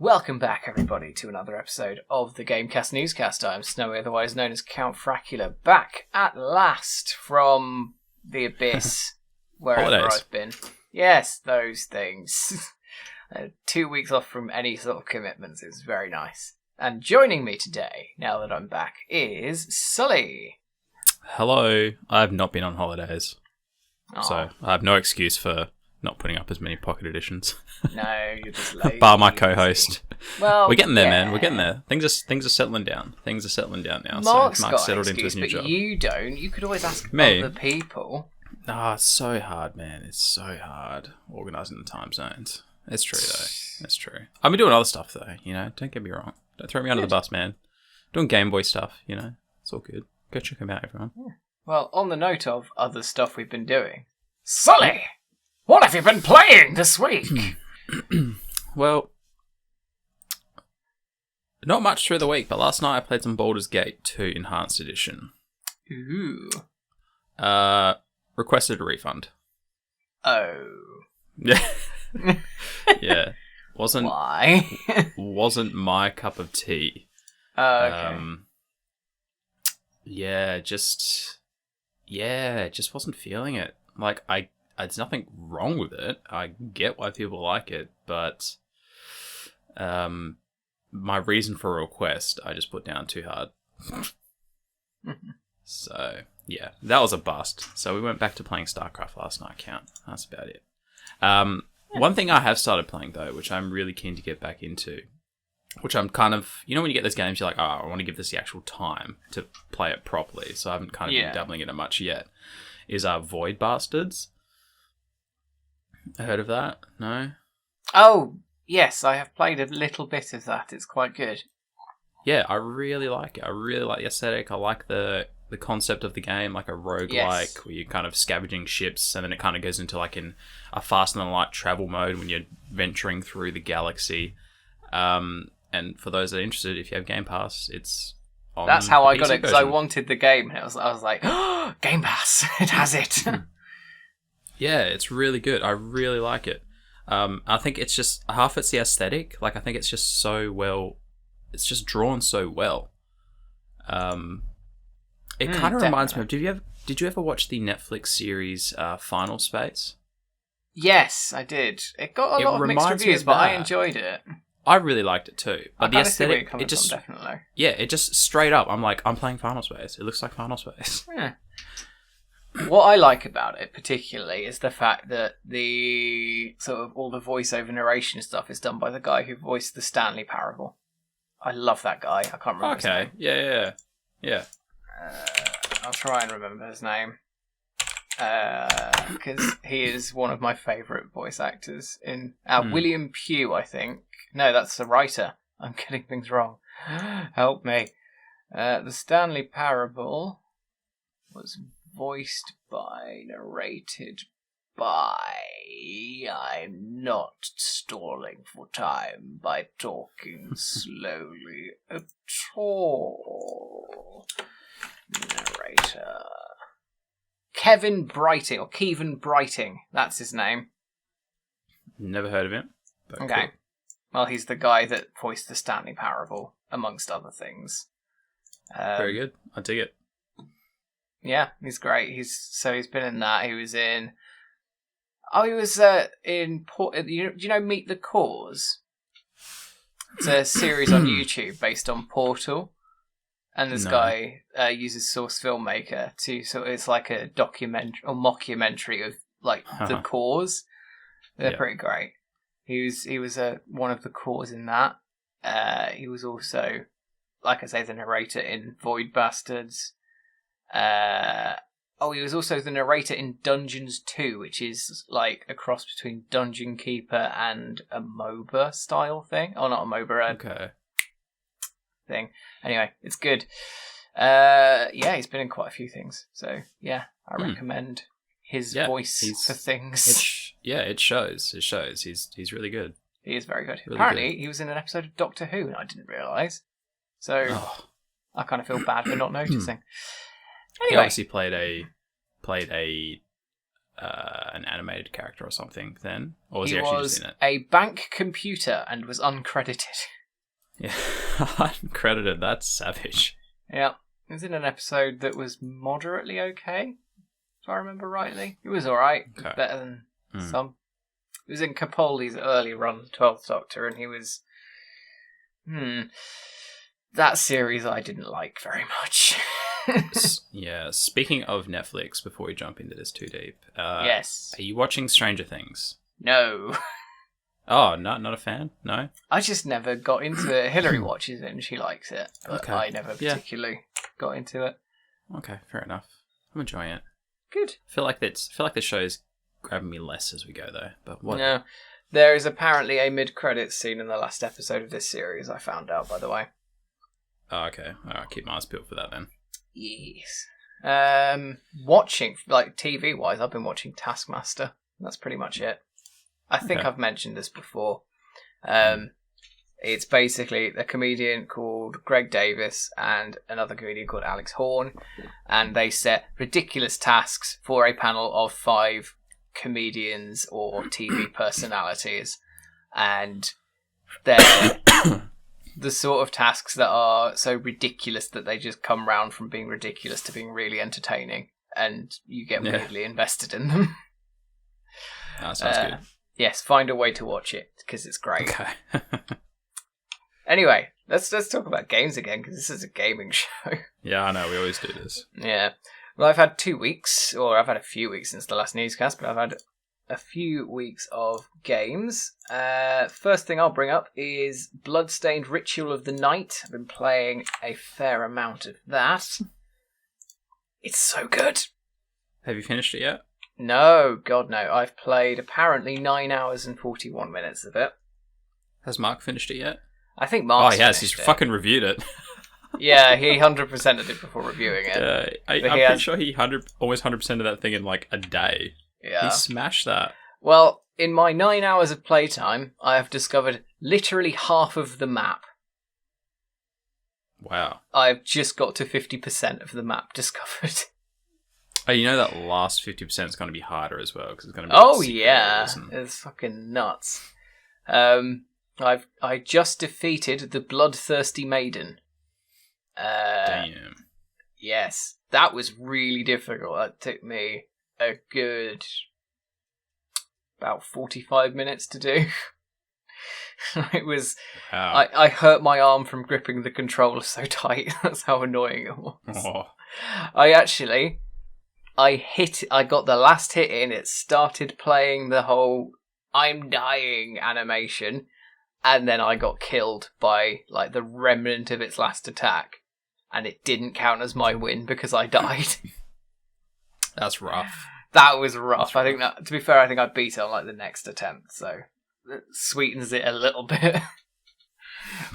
Welcome back, everybody, to another episode of the GameCast NewsCast. I'm Snowy, otherwise known as Count Fracula, back at last from the abyss, wherever Holidays. I've been. Yes, those things. 2 weeks off from any sort of commitments. It's very nice. And joining me today, now that I'm back, is Sully. Hello. I have not been on holidays, Aw, so I have no excuse for not putting up as many pocket editions. no, you're just lazy. Bar my co-host. Well, We're getting there, yeah. man. We're getting there. Things are settling down. Things are settling down now. Mark's so got Mark's an settled into excuse, his new but job. you don't. You could always ask Me? other people. It's so hard, man. It's so hard organising the time zones. It's true, though. It's true. I've been doing other stuff, though, Don't get me wrong. Don't throw me under the bus, man. Doing Game Boy stuff, It's all good. Go check them out, everyone. Well, on the note of other stuff we've been doing, Sully, what have you been playing this week? Well, not much through the week, but last night I played some Baldur's Gate 2 Enhanced Edition. Ooh. Requested a refund. Oh. Yeah. Yeah. Why? Wasn't my cup of tea. Okay. Just wasn't feeling it. Like, there's nothing wrong with it. I get why people like it, but my reason for a request, I just put down too hard. So, yeah, that was a bust. So we went back to playing StarCraft last night, Count. That's about it. One thing I have started playing, though, which I'm really keen to get back into, which I'm kind of, when you get those games, you're like, I want to give this the actual time to play it properly, so I haven't kind of been dabbling in it much yet, is Void Bastards. Heard of that? No? Oh, yes, I have played a little bit of that. It's quite good. Yeah, I really like it. I really like the aesthetic. I like the concept of the game, like a roguelike, Yes. where you're kind of scavenging ships, and then it kind of goes into like a faster than light travel mode when you're venturing through the galaxy. And for those that are interested, if you have Game Pass, it's on That's how the I got PC it, because I version. wanted the game, and I was like, oh, Game Pass, it has it. Yeah, it's really good. I really like it. I think it's just half it's the aesthetic. Like, I think it's just so well. It's just drawn so well. It kind of reminds me of. Did you ever watch the Netflix series Final Space? Yes, I did. It got a lot of mixed reminds me reviews, of but I that. enjoyed it. I really liked it too. But the I see where you're aesthetic, coming it just from, definitely. it just straight up. I'm like, I'm playing Final Space. It looks like Final Space. Yeah. What I like about it particularly is the fact that the sort of all the voiceover narration stuff is done by the guy who voiced the Stanley Parable. I love that guy. I can't remember his name. Okay. Yeah. I'll try and remember his name. Because he is one of my favourite voice actors in William Pugh, I think. No, that's the writer. I'm getting things wrong. Help me. The Stanley Parable was voiced by, narrated by... I'm not stalling for time by talking slowly at all. Narrator... Kevin Brighting, or Kevin Brighting, that's his name. Never heard of him. But Okay. cool. Well, he's the guy that voiced the Stanley Parable, amongst other things. Very good. I dig it. Yeah, he's great. He's been in that. He was in... Oh, he was in... Do you know Meet the Cause? It's a series on YouTube based on Portal. And this guy uses Source Filmmaker to... So it's like a documentary or mockumentary of like the Cause. They're pretty great. He was one of the cores in that. He was also, like I say, the narrator in Void Bastards. He was also the narrator in Dungeons 2, which is like a cross between Dungeon Keeper and a MOBA style thing. Oh, not a MOBA, Okay. thing. Anyway, it's good. He's been in quite a few things. So, yeah, I recommend his voice for things. It shows. He's really good. He is very good. Really Apparently, good. he was in an episode of Doctor Who, and I didn't realise. So, I kind of feel bad for not noticing. He Anyway, obviously played a an animated character or something then? Or was He he actually was just in it? a bank computer and was uncredited. Yeah, uncredited. That's savage. Yeah. He was in an episode that was moderately okay, if I remember rightly. It was alright. Okay. Better than some. He was in Capaldi's early run, 12th Doctor, and he was... That series I didn't like very much. Yeah, speaking of Netflix, before we jump into this too deep, yes. Are you watching Stranger Things? No. Oh, not a fan? No? I just never got into it. Hillary watches it and she likes it, but Okay. I never particularly got into it. Okay, fair enough. I'm enjoying it. Good. I feel like the show's grabbing me less as we go though, but what? No. There is apparently a mid-credits scene in the last episode of this series, I found out, by the way. Oh, okay. Alright, keep my eyes peeled for that then. Yes. Watching, like TV-wise, I've been watching Taskmaster. That's pretty much it. I think I've mentioned this before. It's basically a comedian called Greg Davis and another comedian called Alex Horn, and they set ridiculous tasks for a panel of 5 comedians or TV personalities, and they're the sort of tasks that are so ridiculous that they just come round from being ridiculous to being really entertaining, and you get weirdly invested in them. That sounds good. Yes, find a way to watch it, because it's great. Okay. Anyway, let's talk about games again, because this is a gaming show. Yeah, I know, we always do this. Yeah. Well, I've had 2 weeks, or I've had a few weeks since the last newscast, but I've had a few weeks of games. First thing I'll bring up is Bloodstained Ritual of the Night. I've been playing a fair amount of that. It's so good. Have you finished it yet? No, God no. I've played apparently 9 hours and 41 minutes of it. Has Mark finished it yet? I think Mark's he has. He's finished it. fucking reviewed it. Yeah, he 100%ed it before reviewing it. I'm pretty sure he almost 100% of that thing in like a day. Yeah. He smashed that. Well, in my 9 hours of playtime, I have discovered literally half of the map. Wow. I've just got to 50% of the map discovered. Oh, you know that last 50% is going to be harder as well, because it's going to be like yeah, it's fucking nuts. I just defeated the Bloodthirsty Maiden. Damn. Yes, that was really difficult. That took me a good about 45 minutes to do. It was. Wow. I hurt my arm from gripping the controller so tight. That's how annoying it was. Oh. I got the last hit in. It started playing the whole "I'm dying" animation, and then I got killed by like the remnant of its last attack, and it didn't count as my win because I died. That's rough. That was rough. I think that, to be fair, I think I beat it on like the next attempt, so it sweetens it a little bit.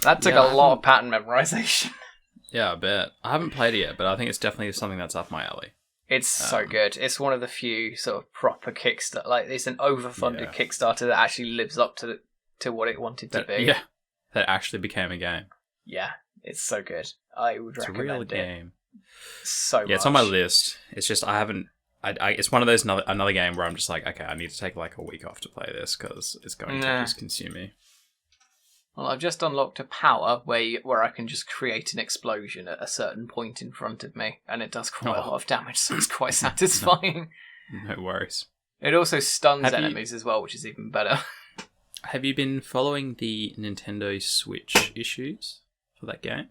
That took a lot of pattern memorization. Yeah, I bet. I haven't played it yet, but I think it's definitely something that's up my alley. It's so good. It's one of the few sort of proper Kickstarter. Like, it's an overfunded Kickstarter that actually lives up to what it wanted to be. Yeah, that actually became a game. Yeah, it's so good. I would recommend it. It's a real game. So much. Yeah, it's on my list. It's just I haven't. It's one of those another game where I'm just like, okay, I need to take like a week off to play this because it's going to just consume me. Well, I've just unlocked a power where I can just create an explosion at a certain point in front of me, and it does quite a lot of damage, so it's quite satisfying. No worries. It also stuns enemies as well, which is even better. Have you been following the Nintendo Switch issues for that game?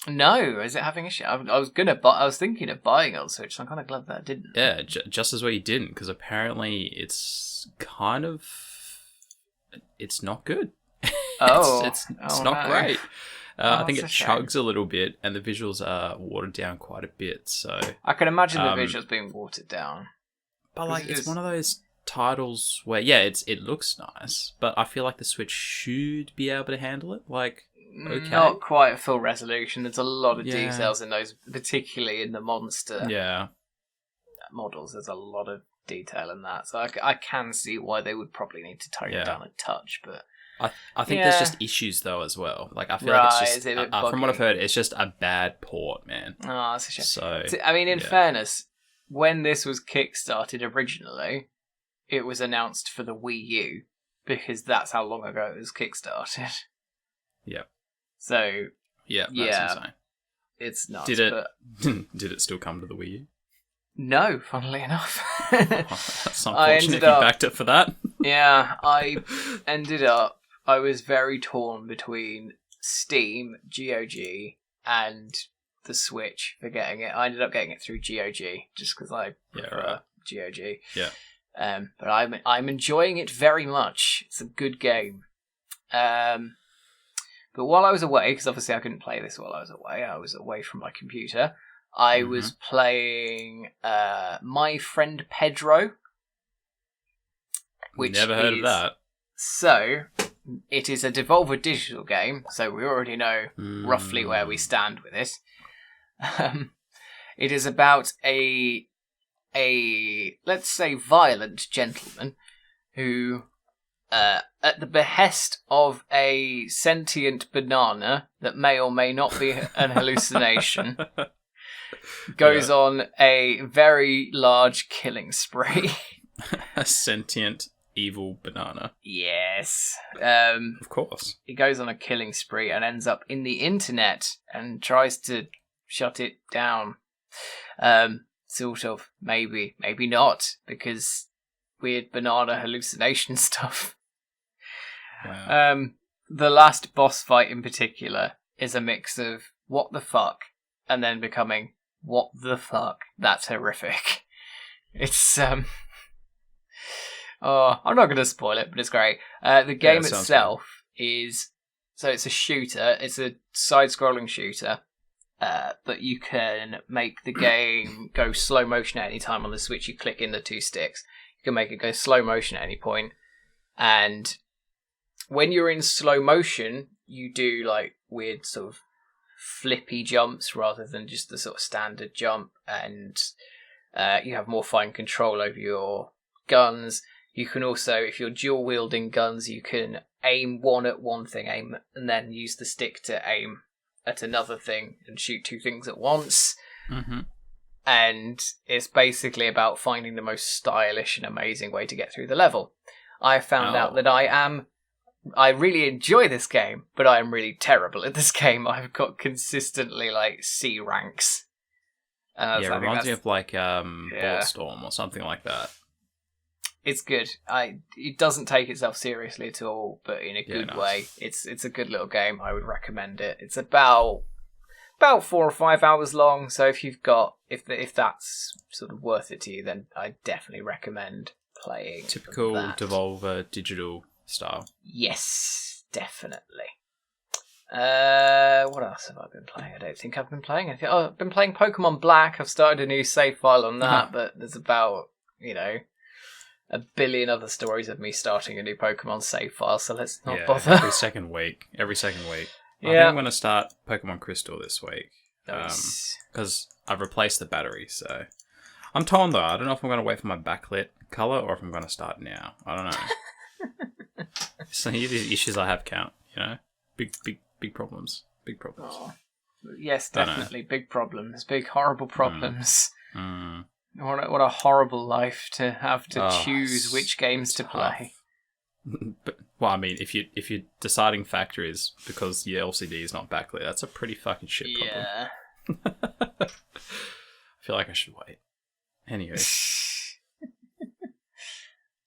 No, is it having issues? I was thinking of buying it on Switch, so I'm kind of glad that I didn't. Yeah, just as well you didn't, because apparently it's not good. It's not great. I think it chugs a little bit, and the visuals are watered down quite a bit. So I can imagine the visuals being watered down. But like, it's one of those titles where it looks nice, but I feel like the Switch should be able to handle it. Like, okay, not quite full resolution. There's a lot of details in those, particularly in the monster models. There's a lot of detail in that, so I can see why they would probably need to tone it down a touch, but. I think there's just issues though as well. Like I feel like it's just from what I've heard, it's just a bad port, man. Oh, that's a shame. So I mean, in fairness, when this was kickstarted originally, it was announced for the Wii U, because that's how long ago it was kickstarted. Yep. So, yeah, that's yeah, insane. It's nuts. Did it still come to the Wii U? No, funnily enough. That's unfortunate. You backed it for that. Yeah, I was very torn between Steam, GOG, and the Switch for getting it. I ended up getting it through GOG just because I prefer GOG. Yeah. But I'm enjoying it very much. It's a good game. But while I was away, because obviously I couldn't play this while I was away from my computer, I was playing My Friend Pedro. Which Never heard of that. So, it is a Devolver Digital game, so we already know roughly where we stand with it. It is about a let's say violent gentleman who, at the behest of a sentient banana that may or may not be an hallucination, goes on a very large killing spree. A sentient evil banana. Yes. Of course. He goes on a killing spree and ends up in the internet and tries to shut it down. Sort of. Maybe. Maybe not, because weird banana hallucination stuff. Wow. The last boss fight in particular is a mix of what the fuck and then becoming what the fuck. That's horrific. It's oh, I'm not going to spoil it, but it's great. The game itself is, so it's a shooter. It's a side-scrolling shooter, but you can make the game go slow motion at any time on the Switch. You click in the two sticks. You can make it go slow motion at any point, and when you're in slow motion, you do like weird sort of flippy jumps rather than just the sort of standard jump, and you have more fine control over your guns. You can also, if you're dual wielding guns, you can aim one at one thing, and then use the stick to aim at another thing and shoot two things at once. Mm-hmm. And it's basically about finding the most stylish and amazing way to get through the level. I found out that I really enjoy this game, but I am really terrible at this game. I've got consistently like C ranks. It reminds me of like Bulletstorm or something like that. It's good. It doesn't take itself seriously at all, but in a good way. It's a good little game. I would recommend it. It's about 4 or 5 hours long. So if that's sort of worth it to you, then I definitely recommend playing. Typical that. Devolver Digital style. Yes, definitely. What else have I been playing? I don't think I've been playing anything. Oh, I've been playing Pokemon Black. I've started a new save file on that, but there's about, a billion other stories of me starting a new Pokemon save file, so let's not bother. Every second week. I think I'm going to start Pokemon Crystal this week. Nice. Because I've replaced the battery, so... I'm torn, though. I don't know if I'm going to wait for my backlit colour or if I'm going to start now. I don't know. So these issues I have count, Big problems. Big problems. Oh, yes, definitely. Big problems. Big, horrible problems. What a horrible life to have to choose which games to play. But if your deciding factor is because your LCD is not backlit, that's a pretty fucking shit problem. Yeah. I feel like I should wait. Anyway.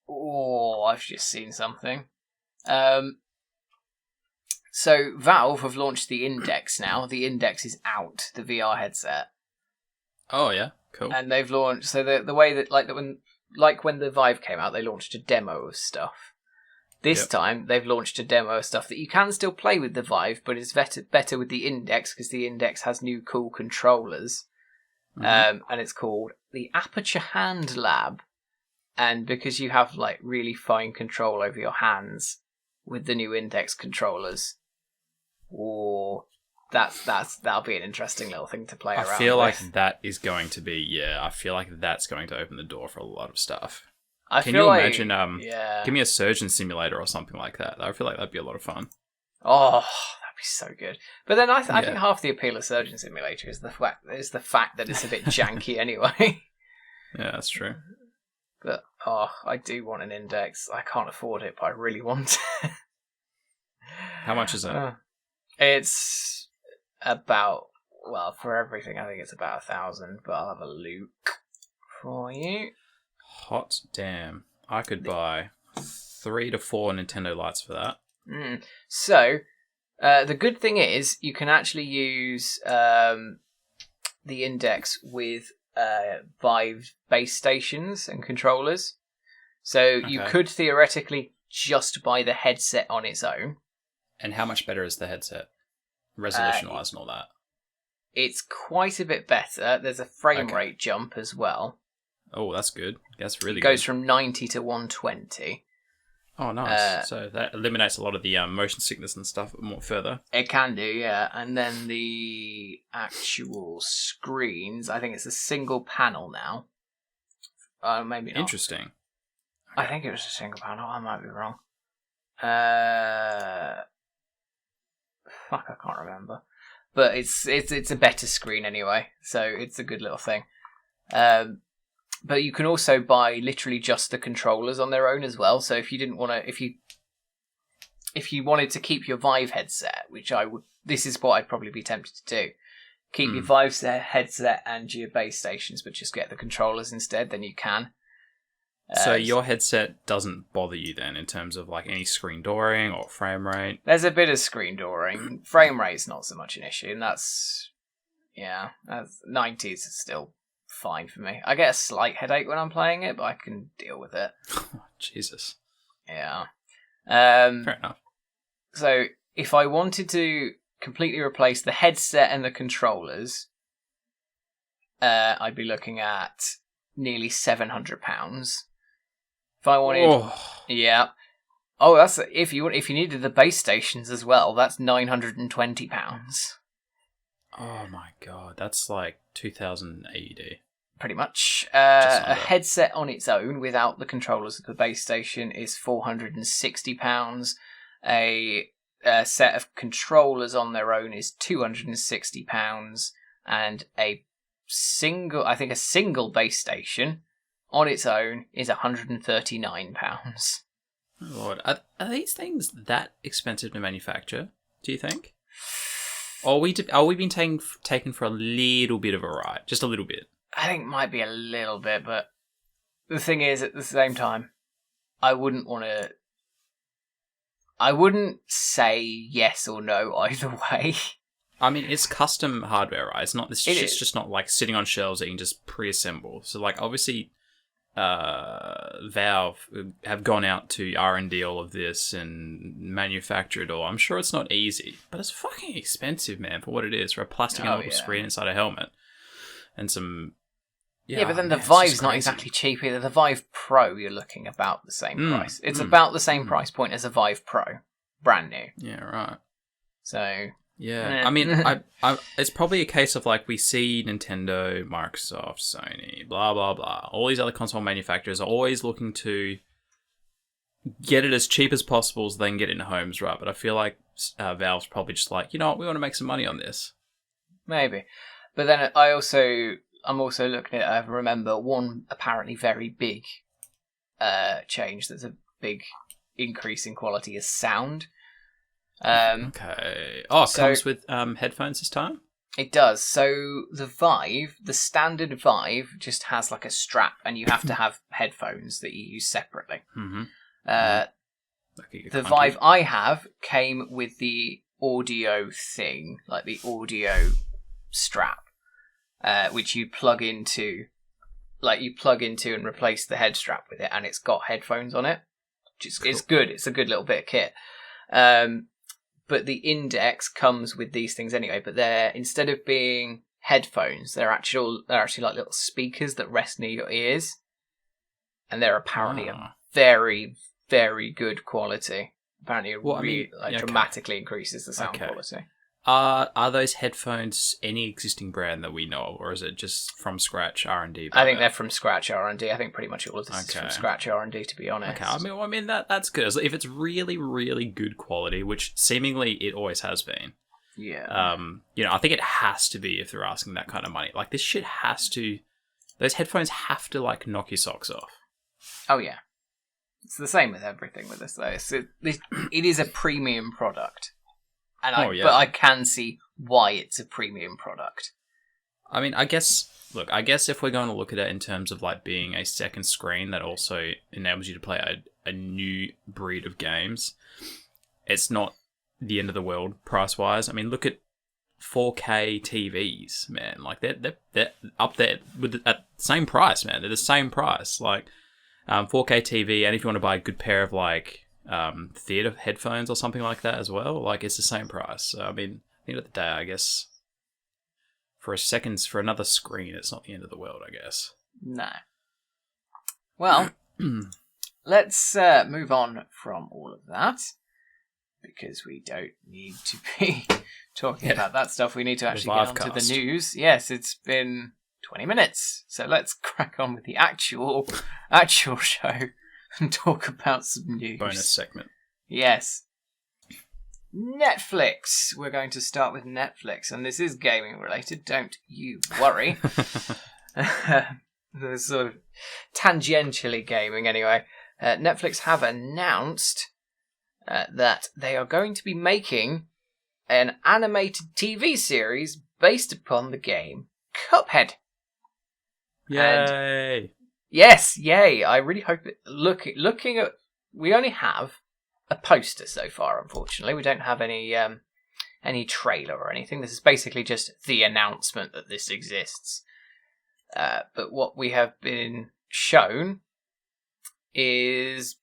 Oh, I've just seen something. So Valve have launched the Index now. The Index is out, the VR headset. Oh yeah, cool. And they've launched, so the way that when the Vive came out, they launched a demo of stuff. This time they've launched a demo of stuff that you can still play with the Vive, but it's better with the Index because the Index has new cool controllers. And it's called the Aperture Hand Lab. And because you have like really fine control over your hands with the new Index controllers, that'll be an interesting little thing to play around with. I feel like that is going to be, I feel like that's going to open the door for a lot of stuff. Can you imagine, give me a surgeon simulator or something like that. I feel like that'd be a lot of fun. Oh, that'd be so good. But then I think half the appeal of Surgeon Simulator is the fact that it's a bit janky anyway. Yeah, that's true. But, I do want an Index. I can't afford it, but I really want it. How much is it? It's about, for everything, I think it's about 1,000, but I'll have a look for you. Hot damn. I could buy 3 to 4 Nintendo Lites for that. So, the good thing is, you can actually use the Index with Vive base stations and controllers. So you could theoretically just buy the headset on its own. And how much better is the headset? Resolution-wise and all that. It's quite a bit better. There's a frame rate jump as well. Oh, that's good. That's really good. It goes from 90 to 120. Oh, nice. So that eliminates a lot of the motion sickness and stuff more further. It can do, yeah. And then the actual screens, I think it's a single panel now. Maybe not. Interesting. I think it was a single panel. I might be wrong. I can't remember. But it's a better screen anyway, so it's a good little thing. But you can also buy literally just the controllers on their own as well. So if you didn't want to, if you wanted to keep your Vive headset, which this is what I'd probably be tempted to do. Keep your Vive headset and your base stations, but just get the controllers instead, then you can. So your headset doesn't bother you then in terms of like any screen dooring or frame rate? There's a bit of screen dooring. Frame rate's not so much an issue, and that's 90s is still fine for me. I get a slight headache when I'm playing it, but I can deal with it. Jesus. Yeah. Fair enough. So if I wanted to completely replace the headset and the controllers, I'd be looking at nearly £700. If I wanted, yeah. Oh, that's if you needed the base stations as well. That's £920. Oh my god, that's like 2,000 AED. Pretty much. A headset on its own without the controllers of the base station is £460. A set of controllers on their own is £260, and a single base station on its own is £139. Oh Lord, are these things that expensive to manufacture? Do you think? Or are we being taken for a little bit of a ride? Just a little bit. I think it might be a little bit, but the thing is, at the same time, I wouldn't say yes or no either way. I mean, it's custom hardware, right? It's not. It's just not like sitting on shelves that you can just pre-assemble. So, like, obviously, Valve have gone out to R&D all of this and manufacture it all. I'm sure it's not easy, but it's fucking expensive, man, for what it is, for a plastic and a little screen inside a helmet and some. Yeah, but then the Vive's not exactly cheap either. The Vive Pro, you're looking about the same price. It's about the same price point as a Vive Pro, brand new. Yeah, right. So yeah, I mean, I it's probably a case of like we see Nintendo, Microsoft, Sony, blah blah blah. All these other console manufacturers are always looking to get it as cheap as possible so they can get it in homes, right? But I feel like Valve's probably just like, you know what, we want to make some money on this. Maybe, but then I'm also looking at, I remember one apparently very big change that's a big increase in quality is sound. Okay. Oh, it comes with headphones this time? It does. So the standard Vive just has like a strap and you have to have headphones that you use separately. Mm-hmm. The Vive I have came with the audio thing, like the audio strap. Which you plug into and replace the head strap with it, and it's got headphones on it. It's good. It's a good little bit of kit. But the Index comes with these things anyway. But they're, instead of being headphones, they're actually like little speakers that rest near your ears, and they're apparently a very, very good quality. Apparently, dramatically increases the sound quality. Are those headphones any existing brand that we know of, or is it just from scratch R&D? I think they're from scratch R&D. I think pretty much all of this is from scratch R&D, to be honest. Okay, I mean that's good. If it's really, really good quality, which seemingly it always has been. Yeah. I think it has to be if they're asking that kind of money. Like, this shit has to those headphones have to like knock your socks off. Oh yeah, it's the same with everything with this though. It is a premium product, and but I can see why it's a premium product. I mean, I guess if we're going to look at it in terms of like being a second screen that also enables you to play a new breed of games, it's not the end of the world price wise. I mean, look at 4K TVs, man. Like they're up there at the same price, man. They're the same price. Like 4K TV, and if you want to buy a good pair of like theater headphones or something like that as well, like it's the same price. So, I mean, at the end of the day, I guess for another screen, it's not the end of the world, I guess. No. Well, let's move on from all of that, because we don't need to be talking about that stuff. We need to actually get on to the news. Yes, it's been 20 minutes, so let's crack on with the actual show and talk about some news. Bonus segment. Yes. Netflix. We're going to start with Netflix, and this is gaming related. Don't you worry. There's sort of tangentially gaming anyway. Netflix have announced that they are going to be making an animated TV series based upon the game Cuphead. Yay! And yes, yay! I really hope it. Looking at, we only have a poster so far. Unfortunately, we don't have any trailer or anything. This is basically just the announcement that this exists. But what we have been shown is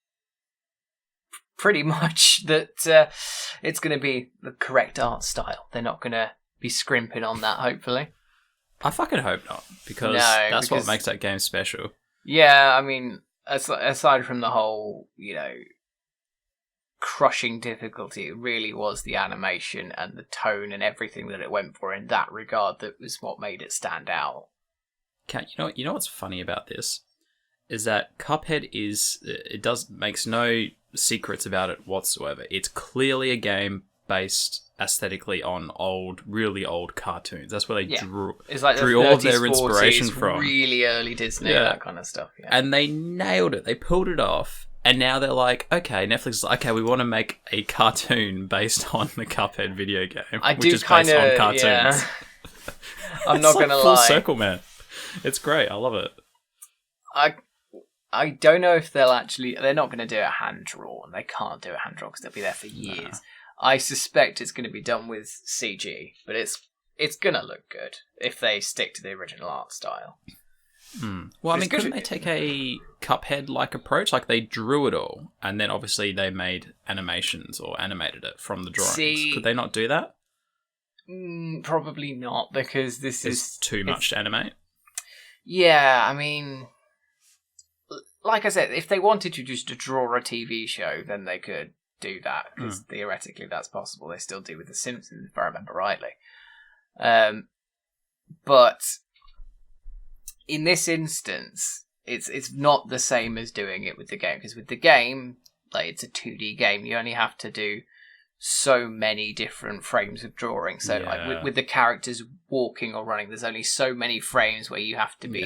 pretty much that it's going to be the correct art style. They're not going to be scrimping on that, hopefully. I fucking hope not, because what makes that game special. Yeah, I mean, aside from the whole, crushing difficulty, it really was the animation and the tone and everything that it went for in that regard that was what made it stand out. You know what's funny about this? Is that Cuphead makes no secrets about it whatsoever. It's clearly a game based aesthetically on really old cartoons. That's where they drew all of their inspiration from. Really early Disney, that kind of stuff. Yeah. And they nailed it. They pulled it off. And now they're like, okay, Netflix is like, okay, we want to make a cartoon based on the Cuphead video game, which is based on cartoons. Yeah. I'm not going to lie. Full circle, man. It's great. I love it. I don't know if they're not going to do it hand drawn. They can't do it hand drawn because they'll be there for years. Nah. I suspect it's going to be done with CG, but it's going to look good if they stick to the original art style. Well, I mean, couldn't they take a Cuphead-like approach? Like, they drew it all, and then obviously they made animations or animated it from the drawings. Could they not do that? Probably not, because this is too much to animate. Yeah, I mean, like I said, if they wanted to just draw a TV show, then they could do that, because theoretically that's possible. They still do with The Simpsons, if I remember rightly. But in this instance, it's not the same as doing it with the game, because with the game, like, it's a 2D game. You only have to do so many different frames of drawing. So like with the characters walking or running, there's only so many frames where you have to be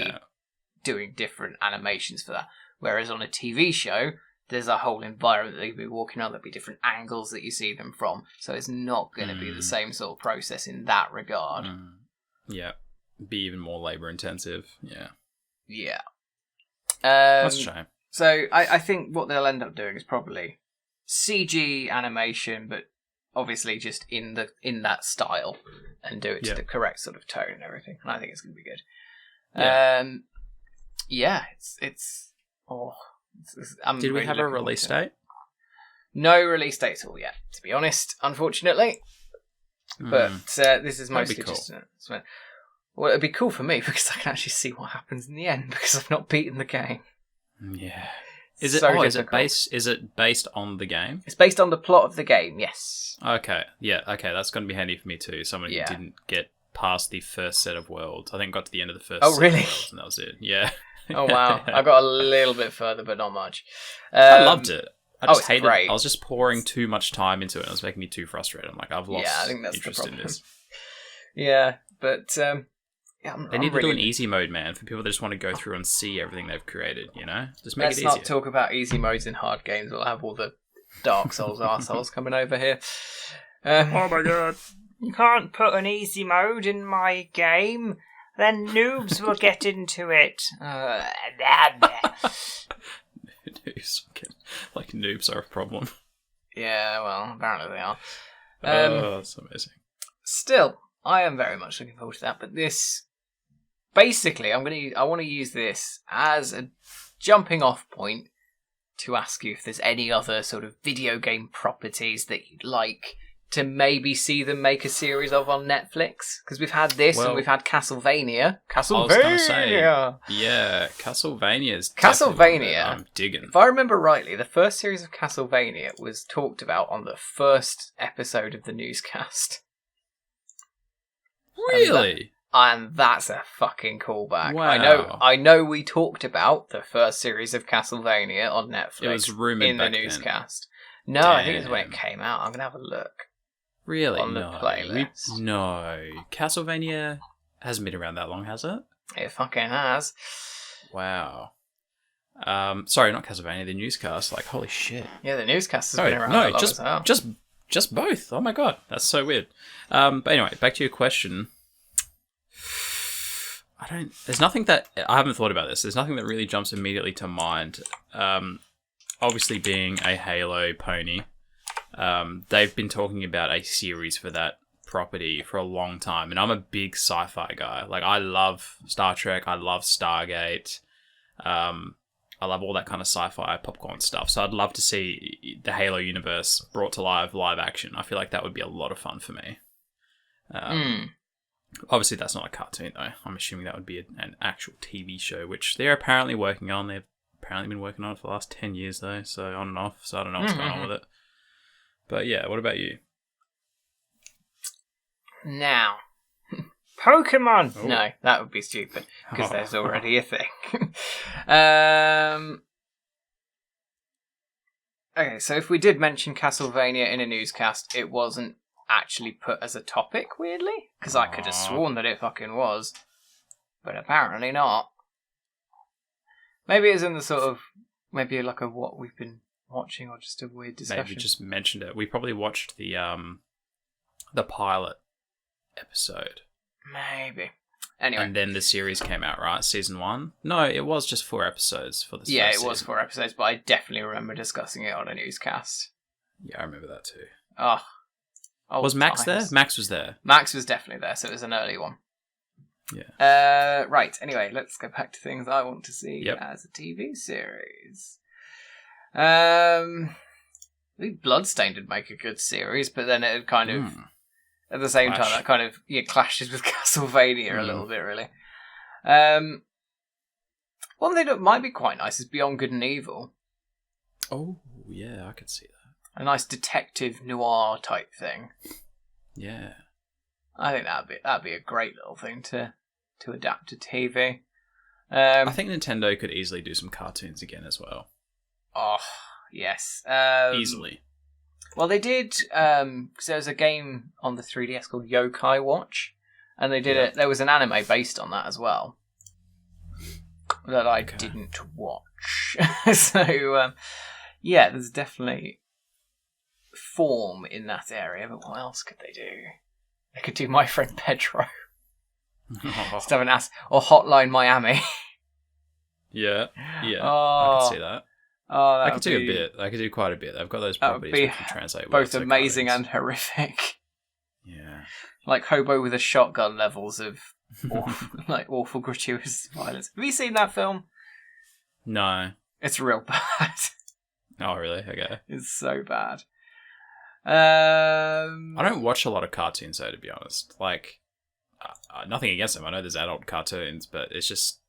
doing different animations for that. Whereas on a TV show, there's a whole environment that they can be walking on. There'll be different angles that you see them from. So it's not going to be the same sort of process in that regard. Yeah. Be even more labour intensive. Yeah. That's a shame. So I think what they'll end up doing is probably CG animation, but obviously just in that style, and do it to the correct sort of tone and everything. And I think it's going to be good. Did we have a release date? No release date at all yet, to be honest, unfortunately. But this is mostly just well, it'd be cool for me because I can actually see what happens in the end because I've not beaten the game. Yeah. Is it based on the game? It's based on the plot of the game, yes. Okay. Yeah, okay, that's going to be handy for me too. Someone who didn't get past the first set of worlds. I think got to the end of the first set of worlds and that was it. Yeah. Oh wow. I got a little bit further but not much. I loved it. I just hated great. it. I was just pouring too much time into it and it was making me too frustrated. I'm like, I've lost I think that's interest the problem. in this. Yeah, but They need to do an easy mode, man, for people that just want to go through and see everything they've created, you know? Just make it easier. Let's not talk about easy modes in hard games. We'll have all the Dark Souls arseholes coming over here. Oh my god. You can't put an easy mode in my game. Then noobs will get into it. Like, noobs are a problem. Yeah, well, apparently they are. That's amazing. Still, I am very much looking forward to that, but this... Basically, I want to use this as a jumping off point to ask you if there's any other sort of video game properties that you'd like to maybe see them make a series of on Netflix. Because we've had this and we've had Castlevania. I was going to say, yeah, Castlevania. I'm digging. If I remember rightly, the first series of Castlevania was talked about on the first episode of the newscast. Really? And that's a fucking callback. Wow. I know we talked about the first series of Castlevania on Netflix. It was rumoured in the newscast. No, Damn. I think it's when it came out. I'm going to have a look. Really? On the playlist. No. Castlevania hasn't been around that long, has it? It fucking has. Wow. Sorry, not Castlevania, the newscast. Like, holy shit. Yeah, the newscast has been around that long as well. Just both. Oh my god, that's so weird. But anyway, back to your question. There's nothing that... I haven't thought about this. There's nothing that really jumps immediately to mind. Obviously being a Halo pony, they've been talking about a series for that property for a long time, and I'm a big sci-fi guy. Like, I love Star Trek, I love Stargate, I love all that kind of sci-fi popcorn stuff, so I'd love to see the Halo universe brought to live action. I feel like that would be a lot of fun for me. Obviously, that's not a cartoon, though. I'm assuming that would be an actual TV show, which they're apparently working on. They've apparently been working on it for the last 10 years, though, so on and off, so I don't know what's going on with it. But yeah, what about you? Now. Pokemon! Oh. No, that would be stupid, because there's already a thing. Okay, so if we did mention Castlevania in a newscast, it wasn't actually put as a topic, weirdly, because I could have sworn that it fucking was, but apparently not. Maybe it's in the sort of, maybe like a what we've been watching, or just a weird discussion. Maybe just mentioned it. We probably watched the pilot episode. Maybe. Anyway. And then the series came out, right? Season 1? No, it was just 4 episodes for the first season. Yeah, it was 4 episodes, but I definitely remember discussing it on a newscast. Yeah, I remember that too. Was Max there? Max was there. Max was definitely there, so it was an early one. Yeah. Right, anyway, let's go back to things I want to see as a TV series. I think Bloodstained would make a good series, but then it kind of, at the same time, that kind of clashes with Castlevania a little bit, really. One thing that might be quite nice is Beyond Good and Evil. Oh, yeah, I could see that. A nice detective noir type thing. Yeah. I think that'd be a great little thing to adapt to TV. I think Nintendo could easily do some cartoons again as well. Oh, yes. Easily. Well, they did, because there was a game on the 3DS called Yokai Watch, and they did it. There was an anime based on that as well, that I didn't watch. So, there's definitely form in that area, but what else could they do? They could do My Friend Pedro. Just have an or Hotline Miami. Yeah, I could see that. I could do a bit. I could do quite a bit. I've got those properties which can translate both amazing and horrific. Yeah, like Hobo with a Shotgun levels of awful gratuitous violence. Have you seen that film? No, it's real bad. Oh, really? Okay, it's so bad. I don't watch a lot of cartoons, though, to be honest. Like, nothing against them. I know there's adult cartoons, but it's just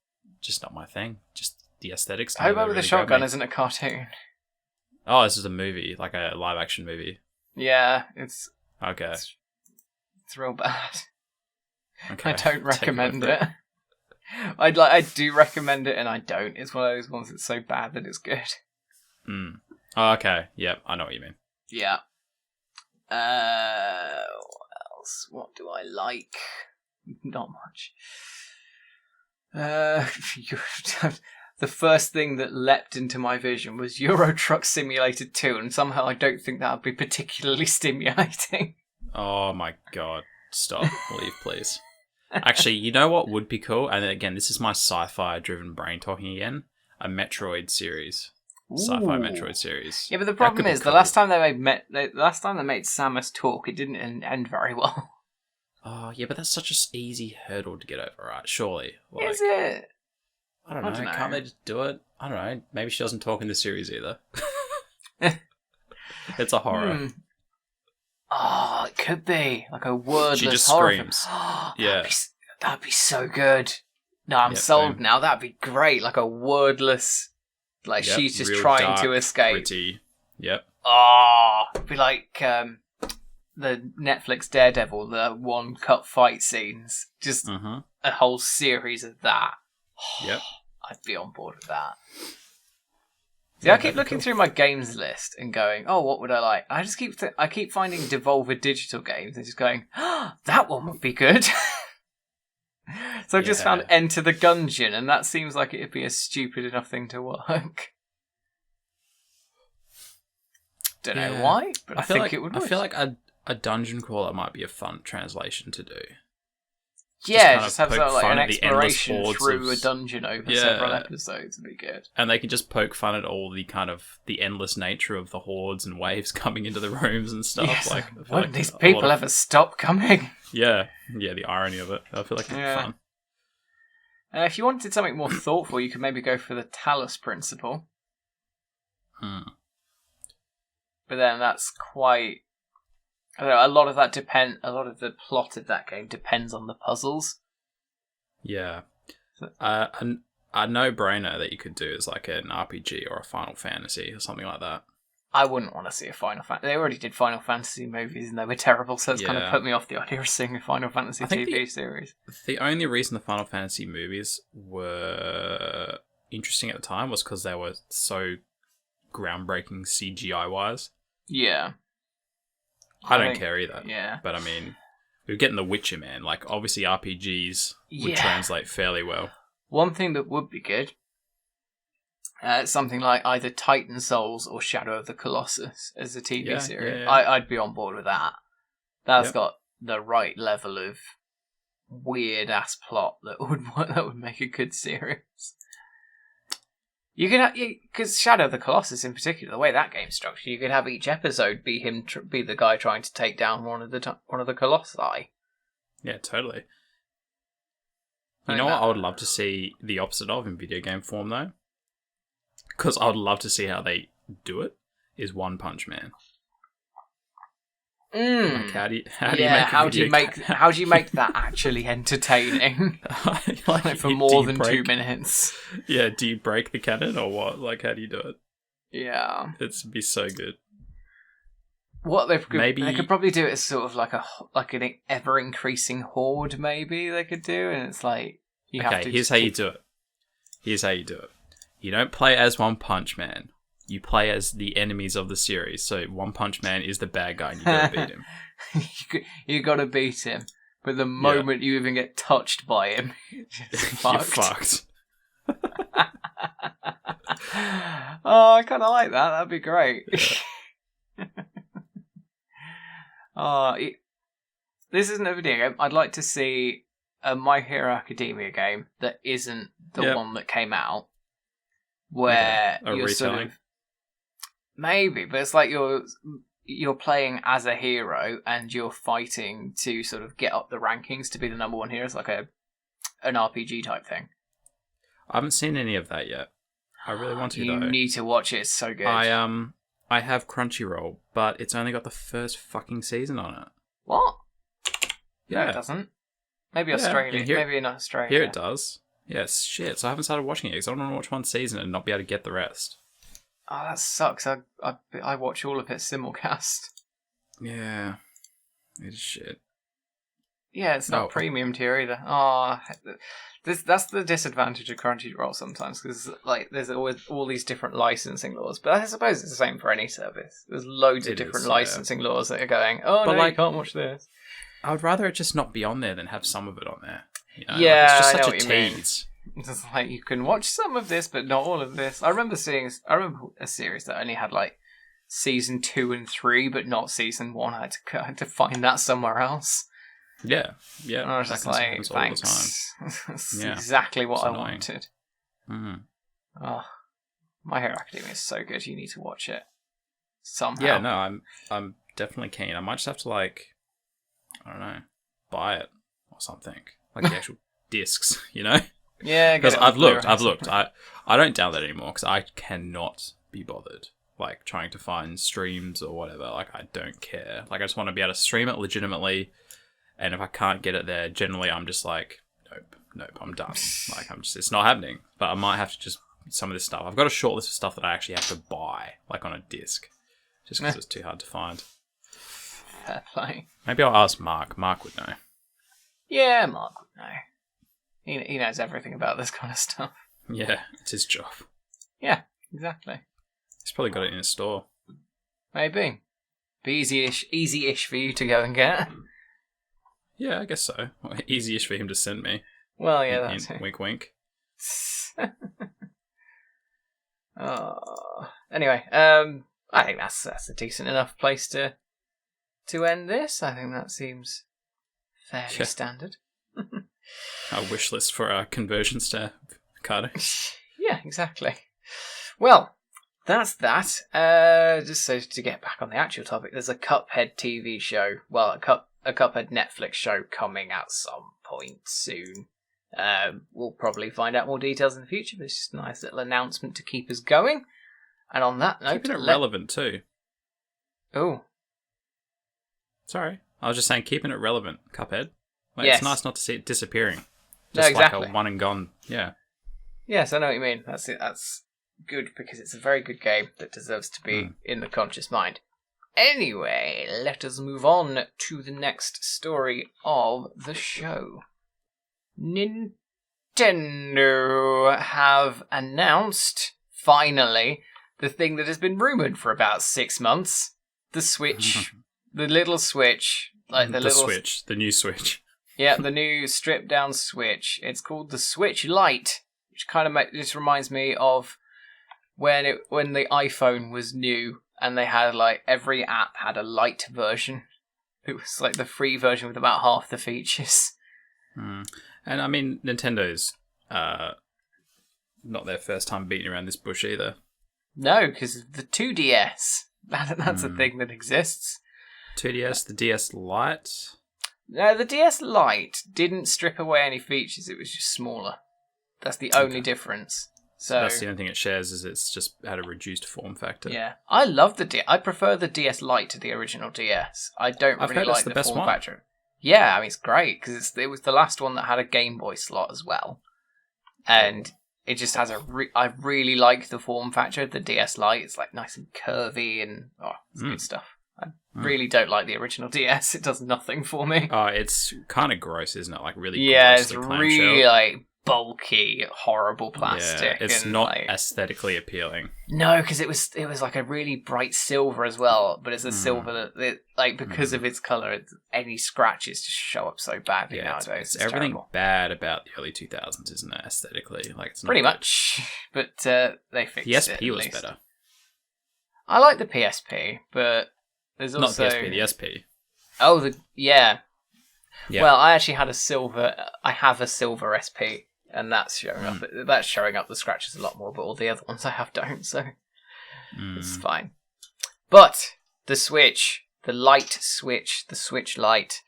not my thing. Just the aesthetics. Hobo with a Shotgun isn't a cartoon. Oh, this is a movie, like a live action movie. Yeah, it's okay. It's real bad. Okay. I don't recommend it. I do recommend it, and I don't. It's one of those ones that's so bad that it's good. Oh, okay. Yep, I know what you mean. Yeah. What else? What do I like? Not much. The first thing that leapt into my vision was Euro Truck Simulator 2, and somehow I don't think that would be particularly stimulating. Oh my god. Stop. Leave, please. Actually, you know what would be cool? And again, this is my sci-fi driven brain talking again. A Metroid series. Sci-fi Metroid series. Yeah, but the problem is, the last time they made Samus talk, it didn't end very well. Oh, yeah, but that's such an easy hurdle to get over, right? Surely. Like, is it? I don't know. Can't they just do it? I don't know. Maybe she doesn't talk in the series either. It's a horror. Oh, it could be. Like a wordless She just horror screams. Yeah. That'd be so good. No, I'm sold now. That'd be great. Like a wordless... Like, she's just trying to escape. Gritty. Yep. Oh, it'd be like the Netflix Daredevil, the one-cut fight scenes. Just a whole series of that. Yep. I'd be on board with that. See, I keep looking through my games list and going, oh, what would I like? I just keep finding Devolver Digital games and just going, that one would be good. So I've just found Enter the Gungeon, and that seems like it'd be a stupid enough thing to work. Don't know why, but I think it would work. I feel like a dungeon crawler might be a fun translation to do. Yeah, just have sort of like an exploration through a dungeon over several episodes would be good. And they can just poke fun at all the kind of the endless nature of the hordes and waves coming into the rooms and stuff. Yes. Like, Won't these people ever stop coming? Yeah, the irony of it. I feel like it'd be fun. If you wanted something more thoughtful, you could maybe go for the Talus principle. But then that's quite... I don't know, a lot of the plot of that game depends on the puzzles. Yeah. A no-brainer that you could do is like an RPG or a Final Fantasy or something like that. I wouldn't want to see a Final Fantasy. They already did Final Fantasy movies and they were terrible, so it's kind of put me off the idea of seeing a Final Fantasy TV series. The only reason the Final Fantasy movies were interesting at the time was because they were so groundbreaking CGI-wise. Yeah. I don't care either. Yeah. But I mean, we're getting The Witcher, man. Like, obviously RPGs would translate fairly well. One thing that would be good, something like either Titan Souls or Shadow of the Colossus as a TV series. Yeah. I'd be on board with that. That's got the right level of weird-ass plot that would make a good series. You can, because Shadow of the Colossus in particular, the way that game's structured, you could have each episode be him, be the guy trying to take down one of the Colossi. Yeah, totally. You know what I would love to see the opposite of in video game form though, because I would love to see how they do it. Is One Punch Man. Like how do you make that actually entertaining? like for more than 2 minutes. Yeah, do you break the canon or what? Like, how do you do it? Yeah, it'd be so good. What they could probably do it as sort of like an ever increasing horde. Maybe they could do, and it's like here's how you do it. Here's how you do it. You don't play as One Punch Man. You play as the enemies of the series. So One Punch Man is the bad guy and you gotta beat him. you gotta beat him. But the moment you even get touched by him, you're fucked. Oh, I kind of like that. That'd be great. Yeah. This isn't a video game. I'd like to see a My Hero Academia game that isn't the one that came out. Where you're sort of... Maybe, but it's like you're playing as a hero and you're fighting to sort of get up the rankings to be the number one hero. It's like an RPG type thing. I haven't seen any of that yet. I really want to, though. You need to watch it. It's so good. I have Crunchyroll, but it's only got the first fucking season on it. What? Yeah. No, it doesn't. Maybe Australia. Maybe in Australia. Here it does. Yes, shit. So I haven't started watching it because I don't want to watch one season and not be able to get the rest. Oh, that sucks. I watch all of it simulcast. Yeah. It's shit. Yeah, it's not premium tier either. Oh, that's the disadvantage of Crunchyroll sometimes, because like there's always all these different licensing laws. But I suppose it's the same for any service. There's loads of different licensing laws that are going, you can't watch this. I would rather it just not be on there than have some of it on there. You know? Yeah, it's just I know such what a you mean. tease. It's like you can watch some of this, but not all of this. I remember a series that only had like season 2 and 3, but not season 1. I had to find that somewhere else. Yeah. And I was just like, thanks. That's exactly what I wanted. Mm. Oh, My Hero Academia is so good. You need to watch it somehow. Yeah, no, I'm definitely keen. I might just have to I don't know, buy it or something, like the actual discs, Yeah, because I've looked. I don't download it anymore because I cannot be bothered trying to find streams or whatever. I don't care. I just want to be able to stream it legitimately, and if I can't get it there, generally I'm just like, nope, I'm done. It's not happening. But I might have to just some of this stuff. I've got a short list of stuff that I actually have to buy, on a disc, just because it's too hard to find. Fair play. Maybe I'll ask Mark. Mark would know. Yeah, Mark would know. He knows everything about this kind of stuff. Yeah, it's his job. Yeah, exactly. He's probably got it in his store. Maybe. Be easy-ish for you to go and get. Yeah, I guess so. Easy-ish for him to send me. Well, yeah, that's it. Wink, wink. Anyway, I think that's a decent enough place to end this. I think that seems fairly standard. Our wish list for our conversions to Cardo. Yeah, exactly. Well, that's that. Just so to get back on the actual topic, there's a Cuphead TV show. Well, a Cuphead Netflix show coming at some point soon. We'll probably find out more details in the future, but it's just a nice little announcement to keep us going. And on that note... Keeping it relevant, too. Oh. Sorry. I was just saying, keeping it relevant, Cuphead. Yes. It's nice not to see it disappearing. No, Just exactly. like a one and gone. Yeah. Yes, I know what you mean. That's it. That's good, because it's a very good game that deserves to be in the conscious mind. Anyway, let us move on to the next story of the show. Nintendo have announced, finally, the thing that has been rumoured for about 6 months. The Switch. The little Switch. The Switch. The new Switch. Yeah, the new stripped-down Switch. It's called the Switch Lite, which kind of just reminds me of when the iPhone was new and they had, every app had a Lite version. It was, the free version with about half the features. And, I mean, Nintendo's not their first time beating around this bush either. No, because the 2DS. That's a thing that exists. 2DS, the DS Lite... No, the DS Lite didn't strip away any features, it was just smaller. That's the only difference. So that's the only thing it shares, is it's just had a reduced form factor. Yeah. I love I prefer the DS Lite to the original DS. I don't really like the form factor. Yeah, I mean, it's great, because it was the last one that had a Game Boy slot as well. And it just has I really like the form factor of the DS Lite. It's nice and curvy and it's good stuff. I really don't like the original DS. It does nothing for me. Oh, it's kind of gross, isn't it? Really gross. It's really bulky, horrible plastic. Yeah, it's not aesthetically appealing. No, because it was a really bright silver as well, but it's a silver that because of its colour, any scratches just show up so badly nowadays. It's everything terrible. Bad about the early 2000s, isn't it? Aesthetically, it's not pretty much. But they fixed it. The SP was better. I like the PSP, but there's also not the PSP, the SP. Oh, yeah. Well, I actually had I have a silver SP, and that's showing up. That's showing up the scratches a lot more, but all the other ones I have don't, so it's fine. But the Switch, the Lite Switch, the Switch Lite,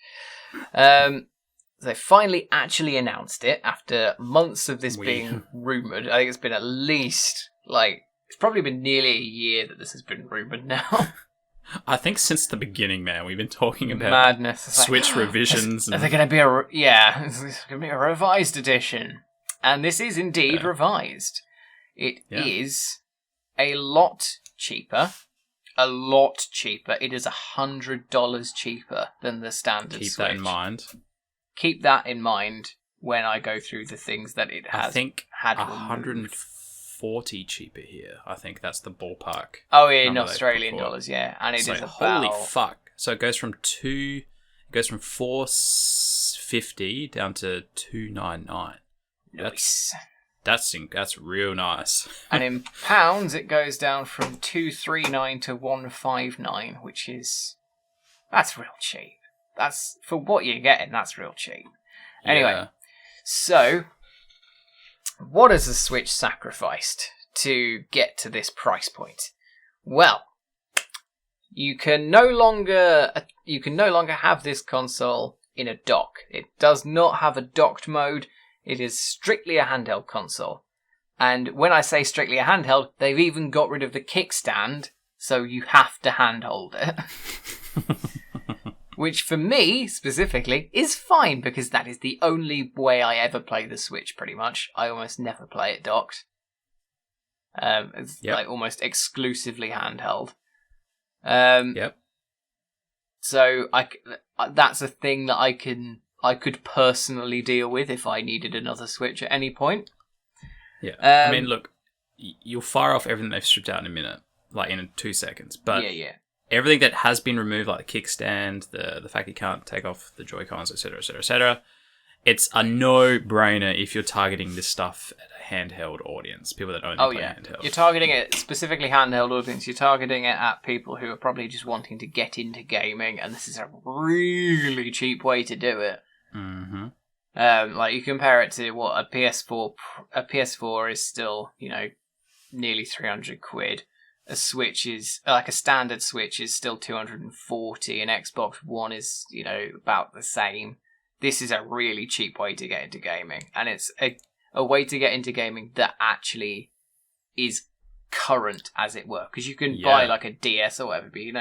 they finally actually announced it after months of this being rumoured. I think it's been at least, it's probably been nearly a year that this has been rumoured now. I think since the beginning, man, we've been talking about madness. Switch revisions. Are there going to be it's going to be a revised edition, and this is indeed revised. It is a lot cheaper. A lot cheaper. It is $100 cheaper than the standard Switch. Keep that in mind. Keep that in mind when I go through the things that it has. I think had 140 cheaper here. I think that's the ballpark. Oh, in Australian dollars, yeah, and it is holy fuck. So it goes from $450 down to $299. Nice. That's real nice. And in pounds, it goes down from 239 to 159, that's real cheap. That's for what you're getting. That's real cheap. Anyway, so what has the Switch sacrificed to get to this price point? Well, you can no longer have this console in a dock. It does not have a docked mode. It is strictly a handheld console. And when I say strictly a handheld, they've even got rid of the kickstand, so you have to handhold it. Which for me, specifically, is fine, because that is the only way I ever play the Switch, pretty much. I almost never play it docked. It's like almost exclusively handheld. So that's a thing that I could personally deal with if I needed another Switch at any point. Yeah, I mean, look, you'll fire off everything they've stripped out in a minute, like in 2 seconds. But everything that has been removed, like the kickstand, the fact you can't take off the Joy-Cons, etc., etc., etc., it's a no-brainer if you're targeting this stuff at a handheld audience, people that only play handheld. You're targeting it specifically handheld audience. You're targeting it at people who are probably just wanting to get into gaming, and this is a really cheap way to do it. Mm-hmm. Like you compare it to what a PS4. A PS4 is still, nearly 300 quid. A Switch is like a standard Switch is still 240. An Xbox One is, about the same. This is a really cheap way to get into gaming, and it's a way to get into gaming that actually is current, as it were, because you can buy like a DS or whatever, but you're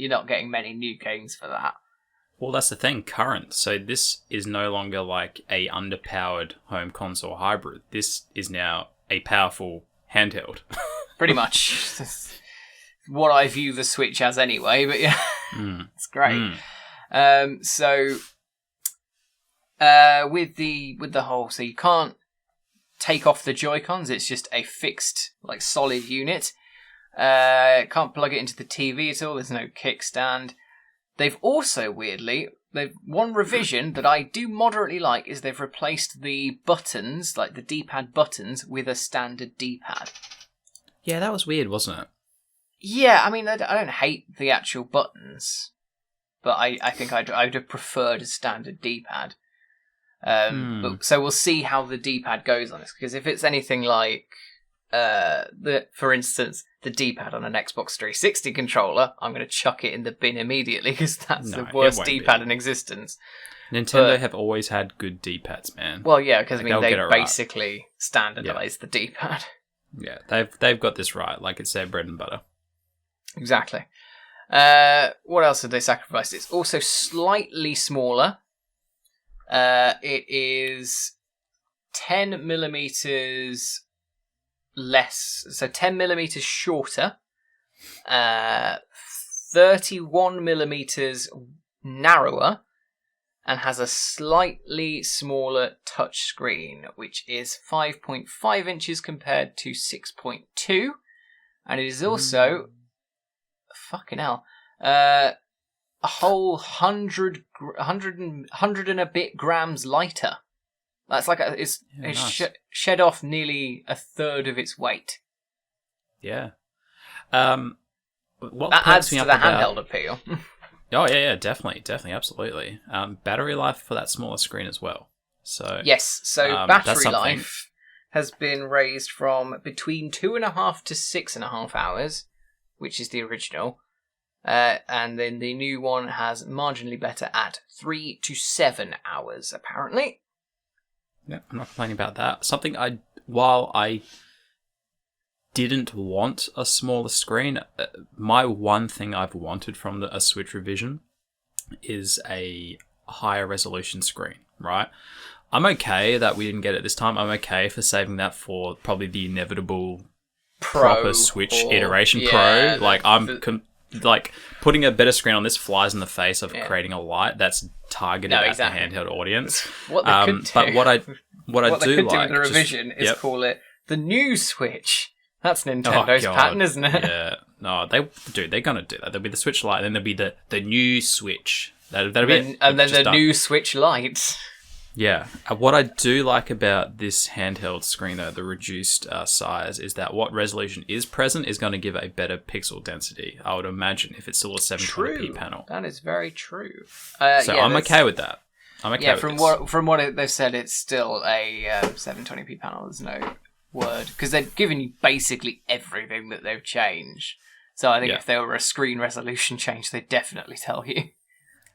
not getting many new games for that. Well, that's the thing, current. So this is no longer like a underpowered home console hybrid. This is now a powerful handheld. Pretty much. That's what I view the Switch as anyway, but yeah, it's great. So with the whole, so you can't take off the Joy-Cons, it's just a fixed, like, solid unit. Can't plug it into the TV at all, there's no kickstand. They've also, weirdly, one revision that I do moderately like is they've replaced the buttons, like the D-pad buttons, with a standard D-pad. Yeah, that was weird, wasn't it? Yeah, I mean, I don't hate the actual buttons, but I think I'd have preferred a standard D-pad. So we'll see how the D-pad goes on this, because if it's anything like, for instance, the D-pad on an Xbox 360 controller, I'm going to chuck it in the bin immediately, because that's the worst D-pad in existence. Nintendo have always had good D-pads, man. Well, yeah, because they basically standardized the D-pad. Yeah, they've got this right, like it's their bread and butter. Exactly. What else did they sacrifice? It's also slightly smaller. It is 10 millimeters less, so 10 millimeters shorter, 31 millimeters narrower, and has a slightly smaller touch screen, which is 5.5 inches compared to 6.2, and it is also fucking hell, a whole 100 and a bit grams lighter. That's like it's shed off nearly a third of its weight. Yeah. What that adds to the handheld appeal. Oh yeah, definitely, absolutely. Battery life for that smaller screen as well. So yes, so battery life has been raised from between 2.5 to 6.5 hours, which is the original. And then the new one has marginally better at 3 to 7 hours, apparently. Yeah, I'm not complaining about that. While I didn't want a smaller screen, my one thing I've wanted from a Switch revision is a higher resolution screen, right? I'm okay that we didn't get it this time. I'm okay for saving that for probably the inevitable proper Switch iteration Pro. Like, like putting a better screen on this flies in the face of creating a Lite that's targeted at the handheld audience. What they could do, but what I do like with the revision is call it the new Switch. That's Nintendo's pattern, isn't it? Yeah, no, they're gonna do that. There'll be the Switch Lite, and then there'll be the new Switch. That'll be and then the new Switch Lite. Yeah. What I do like about this handheld screen, though, the reduced size, is that what resolution is present is going to give a better pixel density, I would imagine, if it's still a 720p panel. That is very true. I'm okay with that. I'm okay with this. From what they've said, it's still a 720p panel. There's no word. Because they've given you basically everything that they've changed. So I think if there were a screen resolution change, they'd definitely tell you.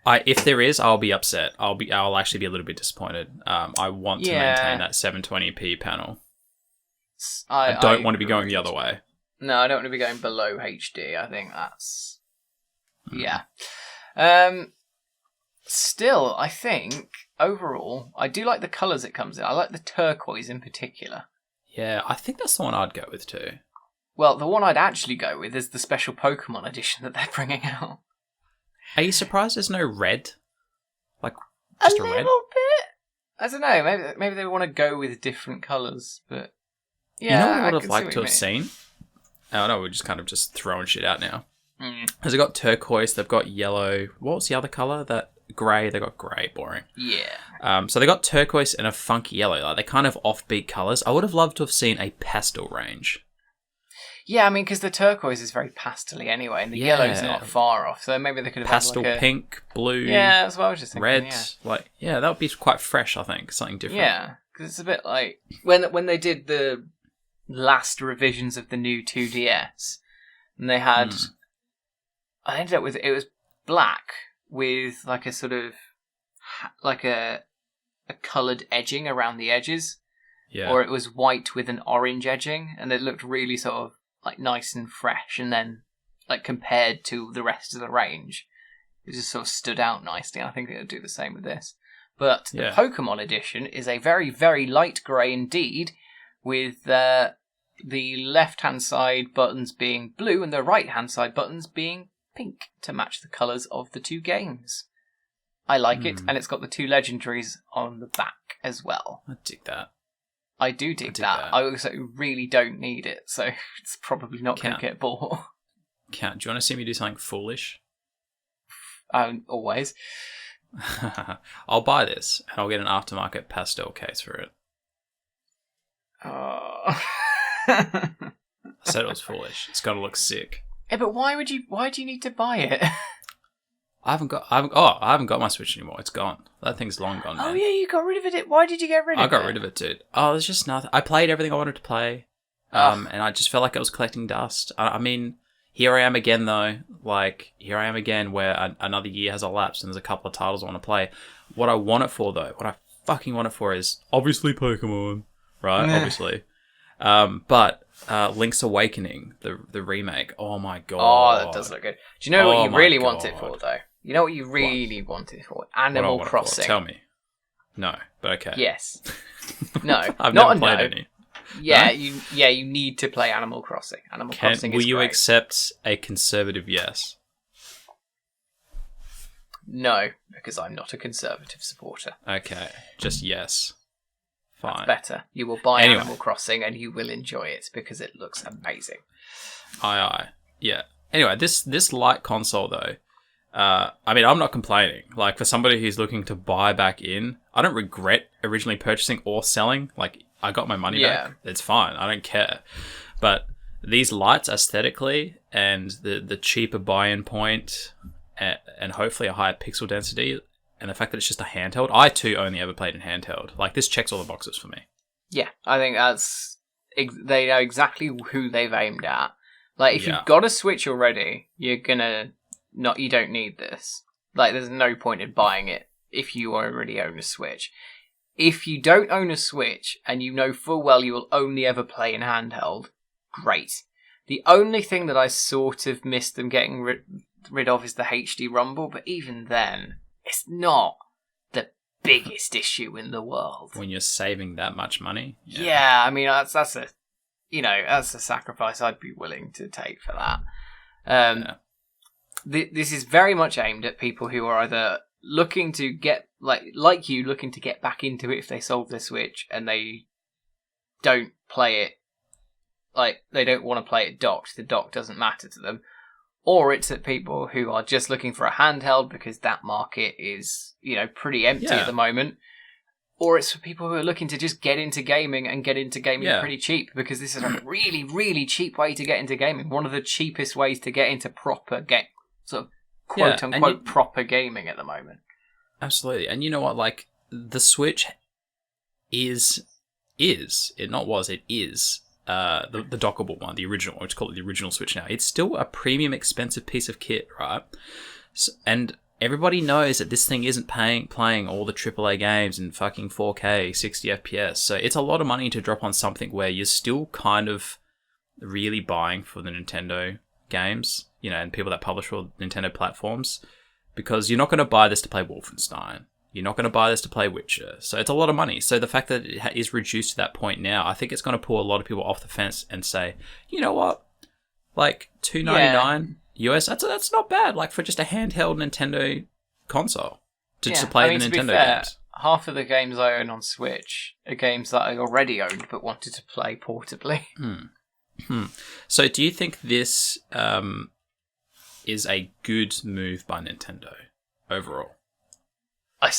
If there is, I'll be upset. I'll actually be a little bit disappointed. I want to maintain that 720p panel. I don't want to be going the other way. No, I don't want to be going below HD. I think that's... Yeah. Still, I think, overall, I do like the colours it comes in. I like the turquoise in particular. Yeah, I think that's the one I'd go with too. Well, the one I'd actually go with is the special Pokemon edition that they're bringing out. Are you surprised there's no red? Like, just a red? Little bit. I don't know. Maybe they want to go with different colours, but yeah. You know what I would have liked to have seen? Oh no, we're just kind of just throwing shit out now. Because they've got turquoise, they've got yellow. What was the other colour? That grey. They got grey. Boring. Yeah. So they got turquoise and a funky yellow. Like they're kind of offbeat colours. I would have loved to have seen a pastel range. Yeah, I mean, because the turquoise is very pastel-y anyway, and the yellow's not far off, so maybe they could have pastel had like pink, blue, yeah, that's what I was just thinking, red. Yeah. That would be quite fresh, I think. Something different. Yeah, because it's a bit like... When they did the last revisions of the new 2DS, and they had... I ended up with... It was black with like a sort of... like a coloured edging around the edges. Yeah. Or it was white with an orange edging, and it looked really sort of like nice and fresh, and then like compared to the rest of the range, it just sort of stood out nicely. And I think it'll do the same with this. But the Pokemon edition is a very, very light grey indeed, with the left-hand side buttons being blue and the right-hand side buttons being pink to match the colours of the two games. I like it, and it's got the two legendaries on the back as well. I dig that. I do dig that. I also really don't need it, so it's probably not going to get bought. Count, do you want to see me do something foolish? Always. I'll buy this, and I'll get an aftermarket pastel case for it. Oh. I said it was foolish. It's got to look sick. Yeah, but why do you need to buy it? I haven't got my Switch anymore. It's gone. That thing's long gone, man. Oh yeah, you got rid of it. Why did you get rid of it? I got rid of it, dude. Oh, there's just nothing. I played everything I wanted to play. And I just felt like it was collecting dust. I mean, here I am again, though. Like, here I am again where another year has elapsed and there's a couple of titles I want to play. What I want it for, though, what I fucking want it for is obviously Pokemon, right? Obviously. But Link's Awakening, the remake. Oh my god. Oh, that does look good. Do you know what you really want it for, though? You know what you really want it for? Animal Crossing. Tell me. No, but okay. Yes. No. I've not never played no. any. Yeah, no? you need to play Animal Crossing. Crossing is Will you great. accept a conservative yes? No, because I'm not a conservative supporter. Okay, just yes. Fine. That's better. You will buy Animal Crossing and you will enjoy it because it looks amazing. Aye. Yeah. Anyway, this Lite console, though, I mean, I'm not complaining. Like, for somebody who's looking to buy back in, I don't regret originally purchasing or selling. Like, I got my money back. It's fine. I don't care. But these lights aesthetically and the cheaper buy-in point and hopefully a higher pixel density and the fact that it's just a handheld. I, too, only ever played in handheld. Like, this checks all the boxes for me. Yeah, I think they know exactly who they've aimed at. Like, if you've got a Switch already, you don't need this. Like, there's no point in buying it if you already own a Switch. If you don't own a Switch, and you know full well you will only ever play in handheld, great. The only thing that I sort of missed them getting rid of is the HD Rumble, but even then, it's not the biggest issue in the world. When you're saving that much money? Yeah, I mean, that's a sacrifice I'd be willing to take for that. This is very much aimed at people who are either looking to get, like you, looking to get back into it if they sold their Switch and they don't play it, like, they don't want to play it docked, the dock doesn't matter to them, or it's at people who are just looking for a handheld because that market is, pretty empty at the moment, or it's for people who are looking to just get into gaming and get into gaming pretty cheap, because this is a really, really cheap way to get into gaming. One of the cheapest ways to get into proper sort of quote-unquote proper gaming at the moment. Absolutely. And you know what? Like, the Switch is the dockable one, the original, let's call it the original Switch now. It's still a premium, expensive piece of kit, right? And everybody knows that this thing isn't playing all the AAA games in fucking 4K, 60 FPS. So it's a lot of money to drop on something where you're still kind of really buying for the Nintendo games, and people that publish for Nintendo platforms, because you're not going to buy this to play Wolfenstein. You're not going to buy this to play Witcher. So it's a lot of money. So the fact that it is reduced to that point now, I think it's going to pull a lot of people off the fence and say, you know what? Like, $2.99 US, that's not bad. Like, for just a handheld Nintendo console to play the Nintendo games. Half of the games I own on Switch are games that I already owned but wanted to play portably. So do you think this is a good move by Nintendo overall? I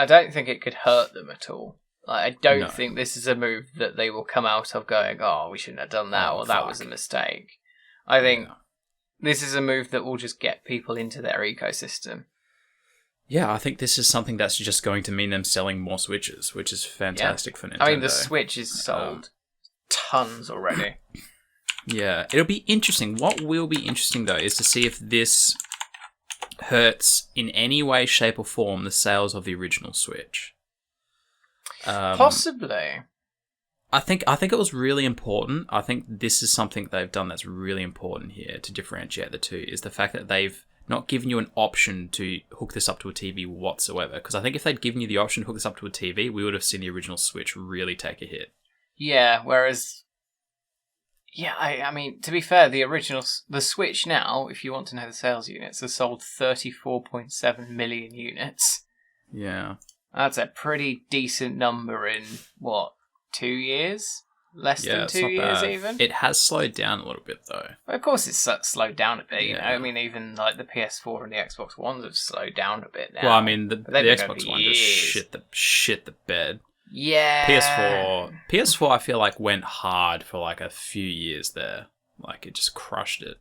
don't think it could hurt them at all. Like, I don't think this is a move that they will come out of going, oh, we shouldn't have done that, or that was a mistake. I think this is a move that will just get people into their ecosystem. Yeah, I think this is something that's just going to mean them selling more Switches, which is fantastic for Nintendo. I mean, the Switch is sold tons already. Yeah, it'll be interesting. What will be interesting, though, is to see if this hurts in any way, shape, or form the sales of the original Switch. Possibly. I think it was really important. I think this is something they've done that's really important here to differentiate the two, is the fact that they've not given you an option to hook this up to a TV whatsoever. Because I think if they'd given you the option to hook this up to a TV, we would have seen the original Switch really take a hit. Yeah, whereas... Yeah, I mean, to be fair, the Switch now, if you want to know the sales units, has sold 34.7 million units. Yeah. That's a pretty decent number in, 2 years? Less than 2 years, even? It has slowed down a little bit, though. Well, of course it's slowed down a bit, you know? I mean, even, like, the PS4 and the Xbox Ones have slowed down a bit now. Well, I mean, the Xbox One just shit the bed. Yeah. PS4 I feel like went hard for like a few years there. Like, it just crushed it.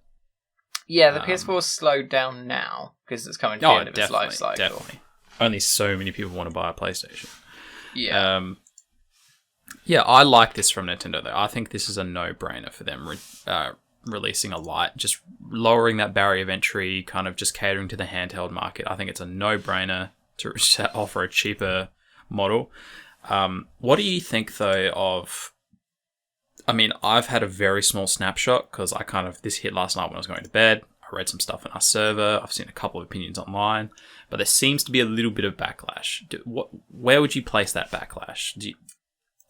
Yeah, the PS4 slowed down now because it's coming to the end of its life cycle. Definitely. Only so many people want to buy a PlayStation. Yeah. Yeah, I like this from Nintendo though. I think this is a no-brainer for them releasing a Lite, just lowering that barrier of entry, kind of just catering to the handheld market. I think it's a no-brainer to offer a cheaper model. What do you think, though, of... I mean, I've had a very small snapshot, because this hit last night when I was going to bed. I read some stuff on our server. I've seen a couple of opinions online. But there seems to be a little bit of backlash. Where would you place that backlash?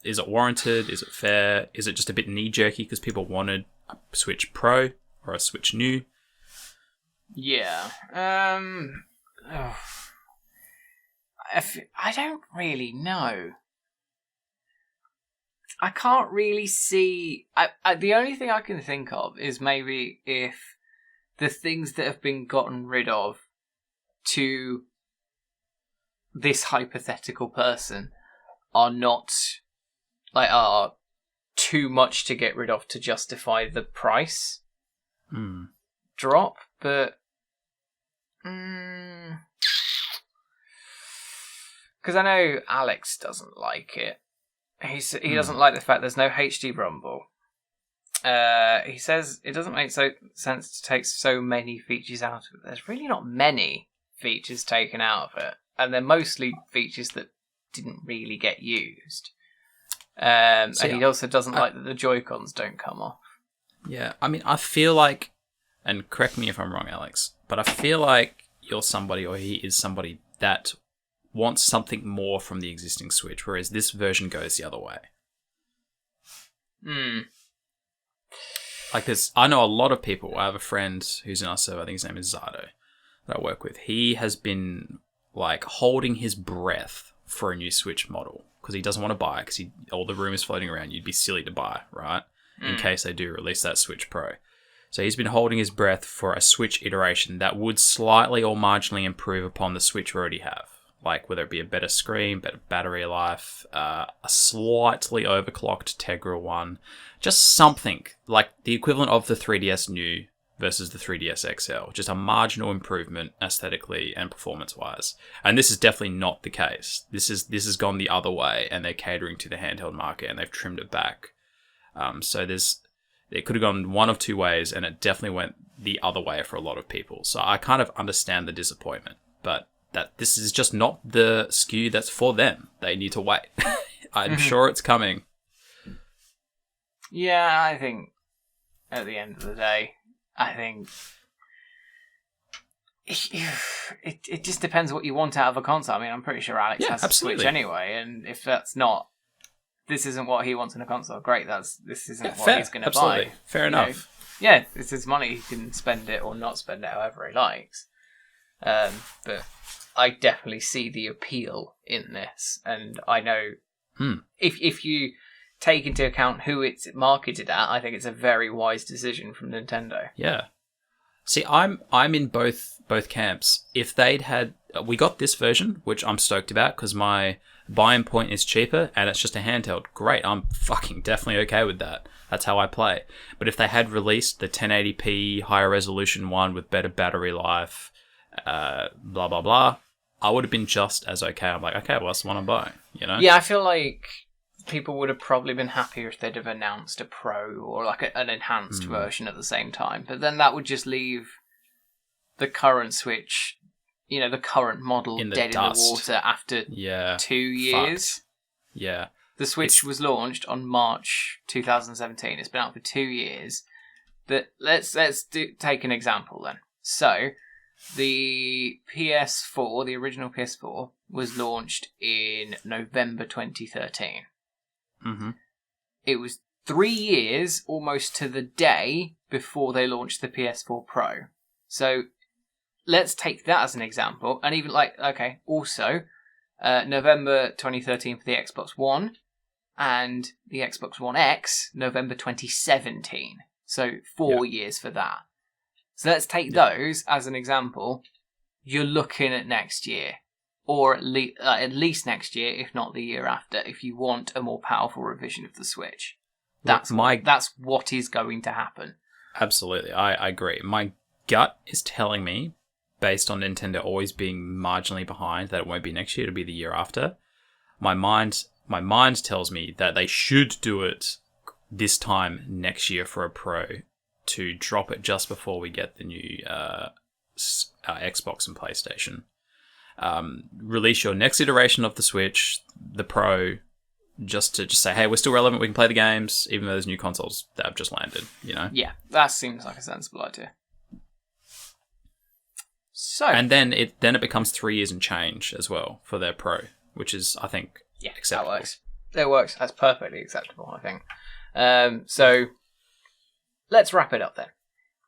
Is it warranted? Is it fair? Is it just a bit knee-jerky because people wanted a Switch Pro or a Switch New? Yeah. I don't really know. I can't really see... the only thing I can think of is maybe if the things that have been gotten rid of to this hypothetical person are too much to get rid of to justify the price drop, but... Because I know Alex doesn't like it. He doesn't like the fact there's no HD rumble. He says it doesn't make sense to take so many features out of it. There's really not many features taken out of it. And they're mostly features that didn't really get used. And he also doesn't like that the Joy-Cons don't come off. Yeah, I mean, I feel like, and correct me if I'm wrong, Alex, but I feel like you're somebody, or he is somebody, that wants something more from the existing Switch, whereas this version goes the other way. Like, I know a lot of people. I have a friend who's in our server, I think his name is Zardo, that I work with. He has been, like, holding his breath for a new Switch model, because he doesn't want to buy it, because all the rumors floating around, you'd be silly to buy, right? In case they do release that Switch Pro. So he's been holding his breath for a Switch iteration that would slightly or marginally improve upon the Switch we already have. like whether it be a better screen, better battery life, a slightly overclocked Tegra one, just something like the equivalent of the 3DS New versus the 3DS XL, just a marginal improvement aesthetically and performance-wise. And this is definitely not the case. This has gone the other way, and they're catering to the handheld market, and they've trimmed it back. So it could have gone one of two ways, and it definitely went the other way for a lot of people. So I kind of understand the disappointment, but that this is just not the SKU that's for them. They need to wait. I'm sure it's coming. Yeah, I think at the end of the day, I think it just depends what you want out of a console. I mean, I'm pretty sure Alex has a Switch anyway, and if this isn't what he wants in a console, great, this isn't what he's going to buy. Fair enough. Yeah, it's his money. He can spend it or not spend it however he likes. But I definitely see the appeal in this, and I know if you take into account who it's marketed at, I think it's a very wise decision from Nintendo. Yeah. See, I'm in both camps. If they'd had, we got this version, which I'm stoked about because my buy-in point is cheaper and it's just a handheld. Great, I'm fucking definitely okay with that. That's how I play. But if they had released the 1080p higher resolution one with better battery life, blah blah blah, I would have been just as okay. I'm like, okay, well, that's the one I'm buying. You know? Yeah, I feel like people would have probably been happier if they'd have announced a Pro or like an enhanced version at the same time. But then that would just leave the current Switch, the current model dead in the water after 2 years. Fucked. Yeah. The Switch was launched on March 2017. It's been out for 2 years. But let's take an example then. So, the PS4, the original PS4, was launched in November 2013. Mm-hmm. It was 3 years, almost to the day, before they launched the PS4 Pro. So, let's take that as an example. And even also, November 2013 for the Xbox One, and the Xbox One X, November 2017. So 4 years for that. So let's take those as an example. You're looking at next year. Or at least next year, if not the year after, if you want a more powerful revision of the Switch. That's what is going to happen. Absolutely, I agree. My gut is telling me, based on Nintendo always being marginally behind, that it won't be next year, it'll be the year after. My mind tells me that they should do it this time next year for a Pro, to drop it just before we get the new Xbox and PlayStation. Release your next iteration of the Switch, the Pro, just to say, hey, we're still relevant, we can play the games, even though there's new consoles that have just landed, Yeah, that seems like a sensible idea. So, and then it becomes 3 years and change as well for their Pro, which is, I think, acceptable. That works. It works. That's perfectly acceptable, I think. So, let's wrap it up then.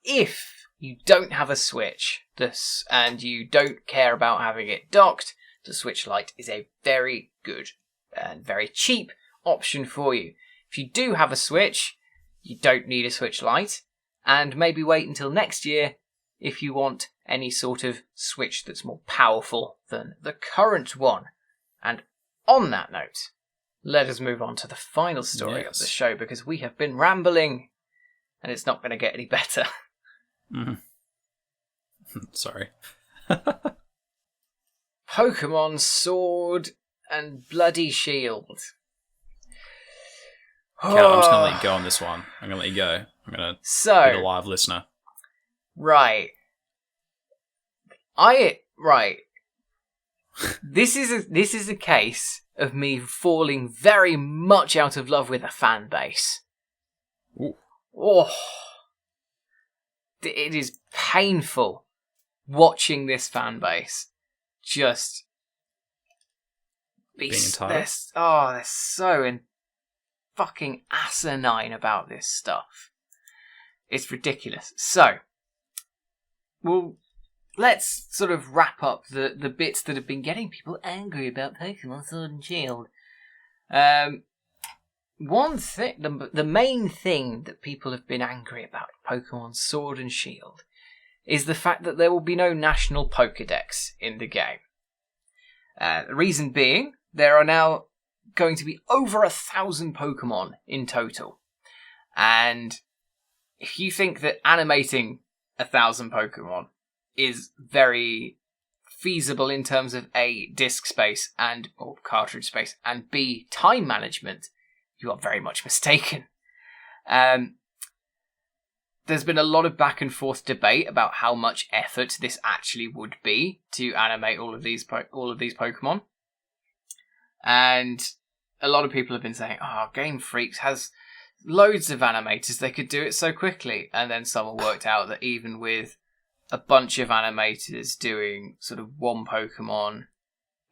If you don't have a Switch, and you don't care about having it docked, the Switch Lite is a very good and very cheap option for you. If you do have a Switch, you don't need a Switch Lite, and maybe wait until next year if you want any sort of Switch that's more powerful than the current one. And on that note, let us move on to the final story of the show, because we have been rambling, and it's not going to get any better. Mm-hmm. Sorry. Pokemon Sword and Bloody Shield. Cal, I'm just going to let you go on this one. I'm going to let you go. I'm going to be a live listener. Right. This is a case of me falling very much out of love with a fan base. Ooh. Oh. It is painful watching this fan base just being entitled. They're so fucking asinine about this stuff. It's ridiculous. So, well, let's sort of wrap up the bits that have been getting people angry about Pokemon Sword and Shield. One thing, the main thing that people have been angry about Pokemon Sword and Shield is the fact that there will be no national Pokedex in the game. The reason being, there are now going to be over 1,000 Pokemon in total. And if you think that animating 1,000 Pokemon is very feasible in terms of A, disk space or cartridge space, and B, time management, you are very much mistaken. There's been a lot of back and forth debate about how much effort this actually would be to animate all of these Pokemon. And a lot of people have been saying, Game Freak has loads of animators, they could do it so quickly. And then someone worked out that even with a bunch of animators doing sort of one Pokemon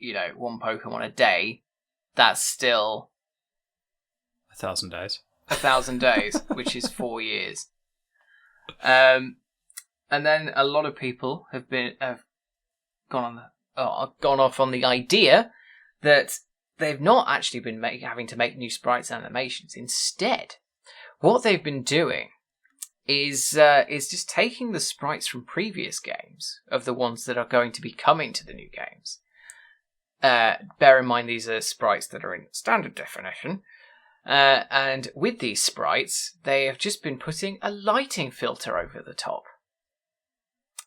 a day, that's still 1,000 days. 1,000 days, which is 4 years. And then a lot of people have gone off on the idea that they've not actually been having to make new sprites and animations. Instead, what they've been doing is just taking the sprites from previous games, of the ones that are going to be coming to the new games. Bear in mind, these are sprites that are in standard definition. And with these sprites, they have just been putting a lighting filter over the top.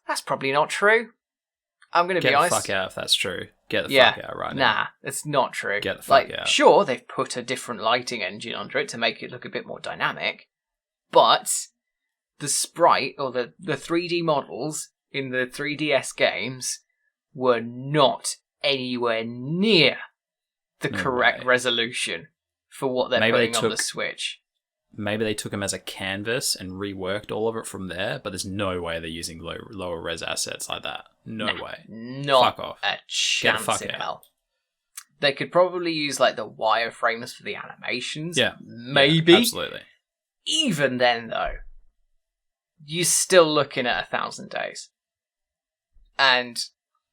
That's probably not true. I'm going to be honest. Get the fuck out if that's true. Get the fuck out right now. Nah, it's not true. Get the fuck out. Sure, they've put a different lighting engine under it to make it look a bit more dynamic, but the sprite, or the 3D models in the 3DS games, were not anywhere near the correct resolution for what they're putting on the Switch. Maybe they took them as a canvas and reworked all of it from there, but there's no way they're using lower res assets like that. No way. Not fuck off. a chance in hell. They could probably use like the wireframes for the animations. Yeah. Maybe. Yeah, absolutely. Even then, though, you're still looking at 1,000 days. And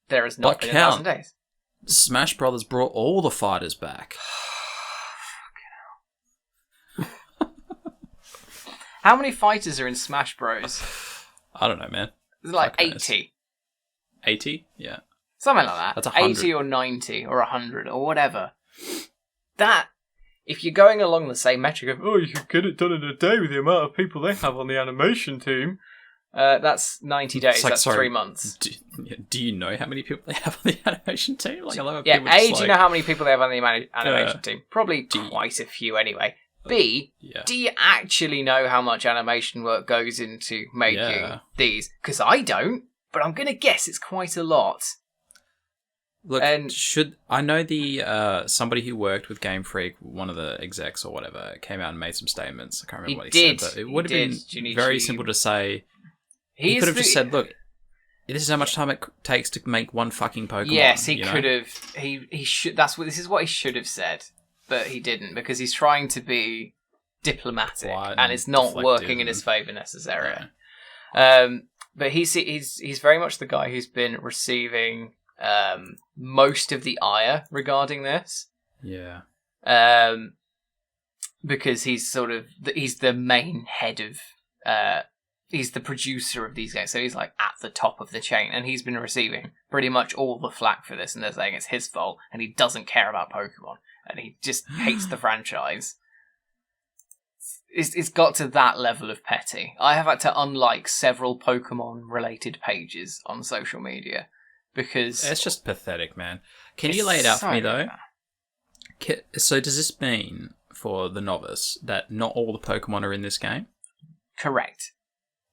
there has not been 1,000 days. Smash Brothers brought all the fighters back. How many fighters are in Smash Bros? I don't know, man. It's like 80. 80? Yeah. Something like that. That's 100. 80 or 90 or 100 or whatever. That, if you're going along the same metric of, you can get it done in a day with the amount of people they have on the animation team, that's 90 days. That's 3 months. Do you know how many people they have on the animation team? Like, do you know how many people they have on the animation team? Probably quite a few anyway. B, do you actually know how much animation work goes into making these? Because I don't, but I'm going to guess it's quite a lot. Look, I know the somebody who worked with Game Freak, one of the execs or whatever, came out and made some statements. I can't remember what he said, but it would have been very simple to say. He could have just said, "Look, this is how much time it takes to make one fucking Pokemon." Yes, he could have. He should. This is what he should have said. But he didn't, because he's trying to be diplomatic, and it's not working in his favour necessarily. Yeah. But he's very much the guy who's been receiving most of the ire regarding this. Yeah. Because he's he's the main head of he's the producer of these games, so he's like at the top of the chain, and he's been receiving pretty much all the flack for this, and they're saying it's his fault, and he doesn't care about Pokemon. And he just hates the franchise. It's got to that level of petty. I have had to unlike several Pokemon-related pages on social media because it's just pathetic, man. Can you lay it out for me though? So does this mean for the novice that not all the Pokemon are in this game? Correct.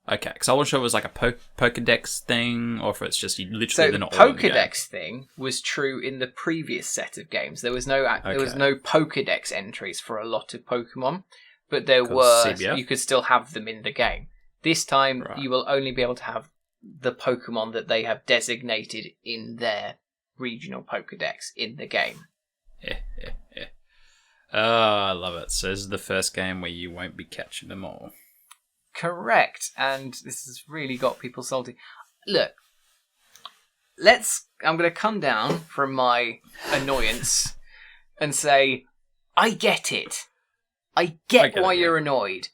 Okay, because I wasn't sure if it was like a Pokedex thing, or if it's just So literally the not all in the game. Pokedex thing was true in the previous set of games. There was no Pokedex entries for a lot of Pokemon, but there were. CBF? You could still have them in the game. This time, you will only be able to have the Pokemon that they have designated in their regional Pokedex in the game. Oh, I love it. So this is the first game where you won't be catching them all. Correct, and this has really got people salty. Look, I'm going to come down from my annoyance and say, I get it. I get why you're annoyed.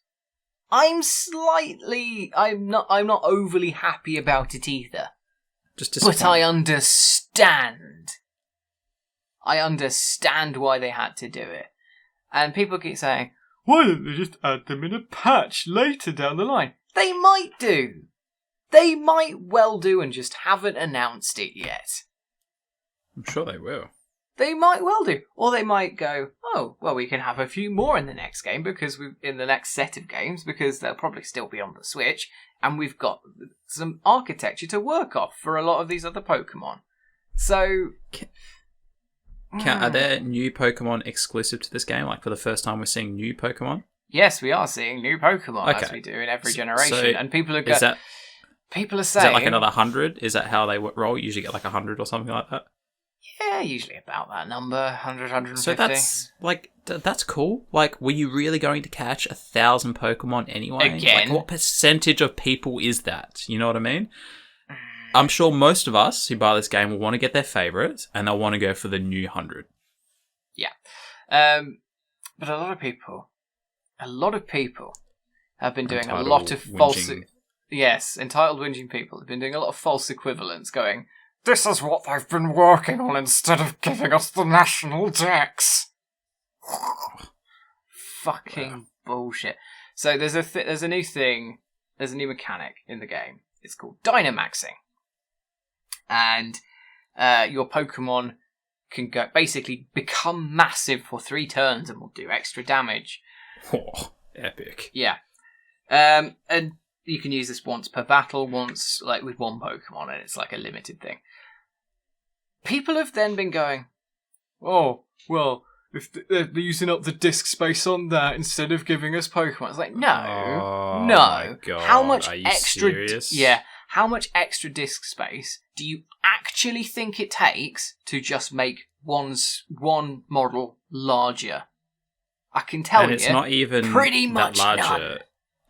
I'm not overly happy about it either. But I understand. I understand why they had to do it. And people keep saying, why don't they just add them in a patch later down the line? They might do. They might well do and just haven't announced it yet. I'm sure they will. They might well do. Or they might go, oh, well, we can have a few more in the next game in the next set of games, because they'll probably still be on the Switch, and we've got some architecture to work off for a lot of these other Pokemon. So... Are there new Pokemon exclusive to this game? Like, for the first time we're seeing new Pokemon? Yes, we are seeing new Pokemon, as we do in every generation. And people are saying... Is that like another 100? Is that how they roll? You usually get like 100 or something like that? Yeah, usually about that number, 100, 150. So that's, like, that's cool. Like, were you really going to catch 1,000 Pokemon anyway? Again. Like, what percentage of people is that? You know what I mean? I'm sure most of us who buy this game will want to get their favourites, and they'll want to go for the new 100. Yeah. But a lot of people have been doing a lot of false... Yes, entitled whinging people have been doing a lot of false equivalents, going, this is what they've been working on instead of giving us the national dex. Fucking bullshit. So there's a new thing, there's a new mechanic in the game. It's called Dynamaxing. And your Pokemon can basically become massive for 3 turns and will do extra damage. Oh, epic. Yeah. And you can use this once per battle, once like with one Pokemon, and it's like a limited thing. People have then been going, oh, well, if they're using up the disk space on that instead of giving us Pokemon. It's like, no. My God. How much Are you extra? serious? How much extra disk space do you actually think it takes to just make one model larger? I can tell you, and it's not even pretty much that larger. none.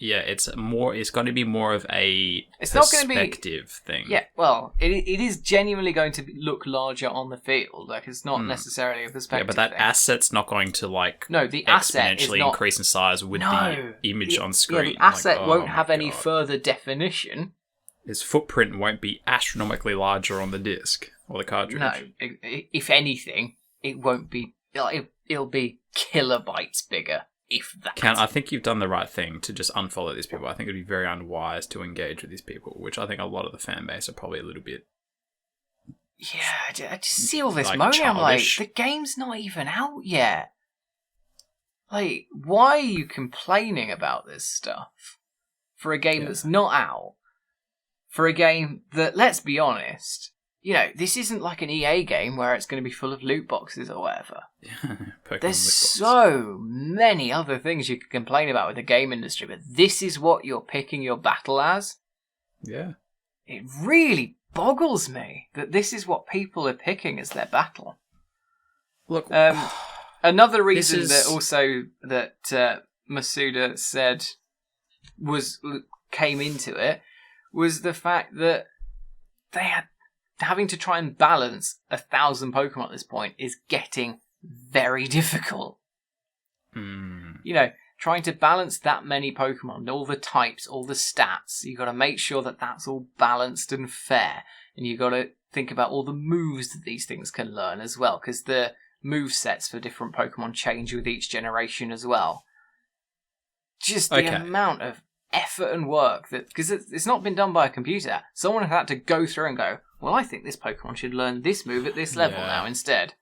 Yeah, it's going to be more of a it's not going to be thing. Yeah, well, it is genuinely going to look larger on the field. Like, it's not necessarily a perspective. Yeah, but that thing. Asset's not going to the asset is exponentially not... increase in size with the image on screen. Yeah, the asset won't have any further definition. His footprint won't be astronomically larger on the disc or the cartridge. No, if anything, it won't be. It'll be kilobytes bigger. If that. I think you've done the right thing to just unfollow these people. I think it'd be very unwise to engage with these people, which I think a lot of the fan base are probably a little bit... Yeah, I just see all this like, moaning. I'm like, childish. the game's not even out yet. Like, why are you complaining about this stuff? For a game that's not out. For a game that, let's be honest... this isn't like an EA game where it's going to be full of loot boxes or whatever. There's so many other things you could complain about with the game industry, but this is what you're picking your battle as? Yeah. It really boggles me that this is what people are picking as their battle. Look, another reason that Masuda said came into it was the fact that they had having to try and balance 1,000 Pokemon at this point is getting very difficult. Trying to balance that many Pokemon, all the types, all the stats, you got to make sure that that's all balanced and fair. And you got to think about all the moves that these things can learn as well, because the move sets for different Pokemon change with each generation as well. Just the amount of effort and work that, because it's not been done by a computer. Someone had to go through and go, well, I think this Pokemon should learn this move at this level now instead.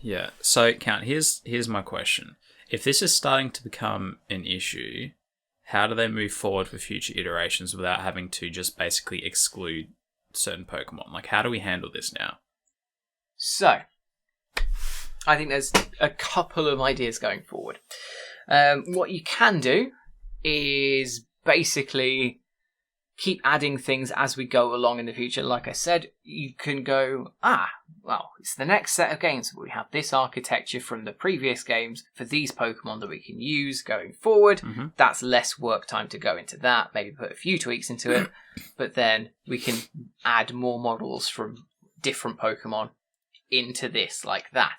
Yeah. So, Count, here's my question. If this is starting to become an issue, how do they move forward for future iterations without having to just basically exclude certain Pokemon? Like, how do we handle this now? So, I think there's a couple of ideas going forward. What you can do is basically keep adding things as we go along in the future. Like I said, you can go, it's the next set of games. We have this architecture from the previous games for these Pokemon that we can use going forward. Mm-hmm. That's less work time to go into that. Maybe put a few tweaks into it. But then we can add more models from different Pokemon into this like that.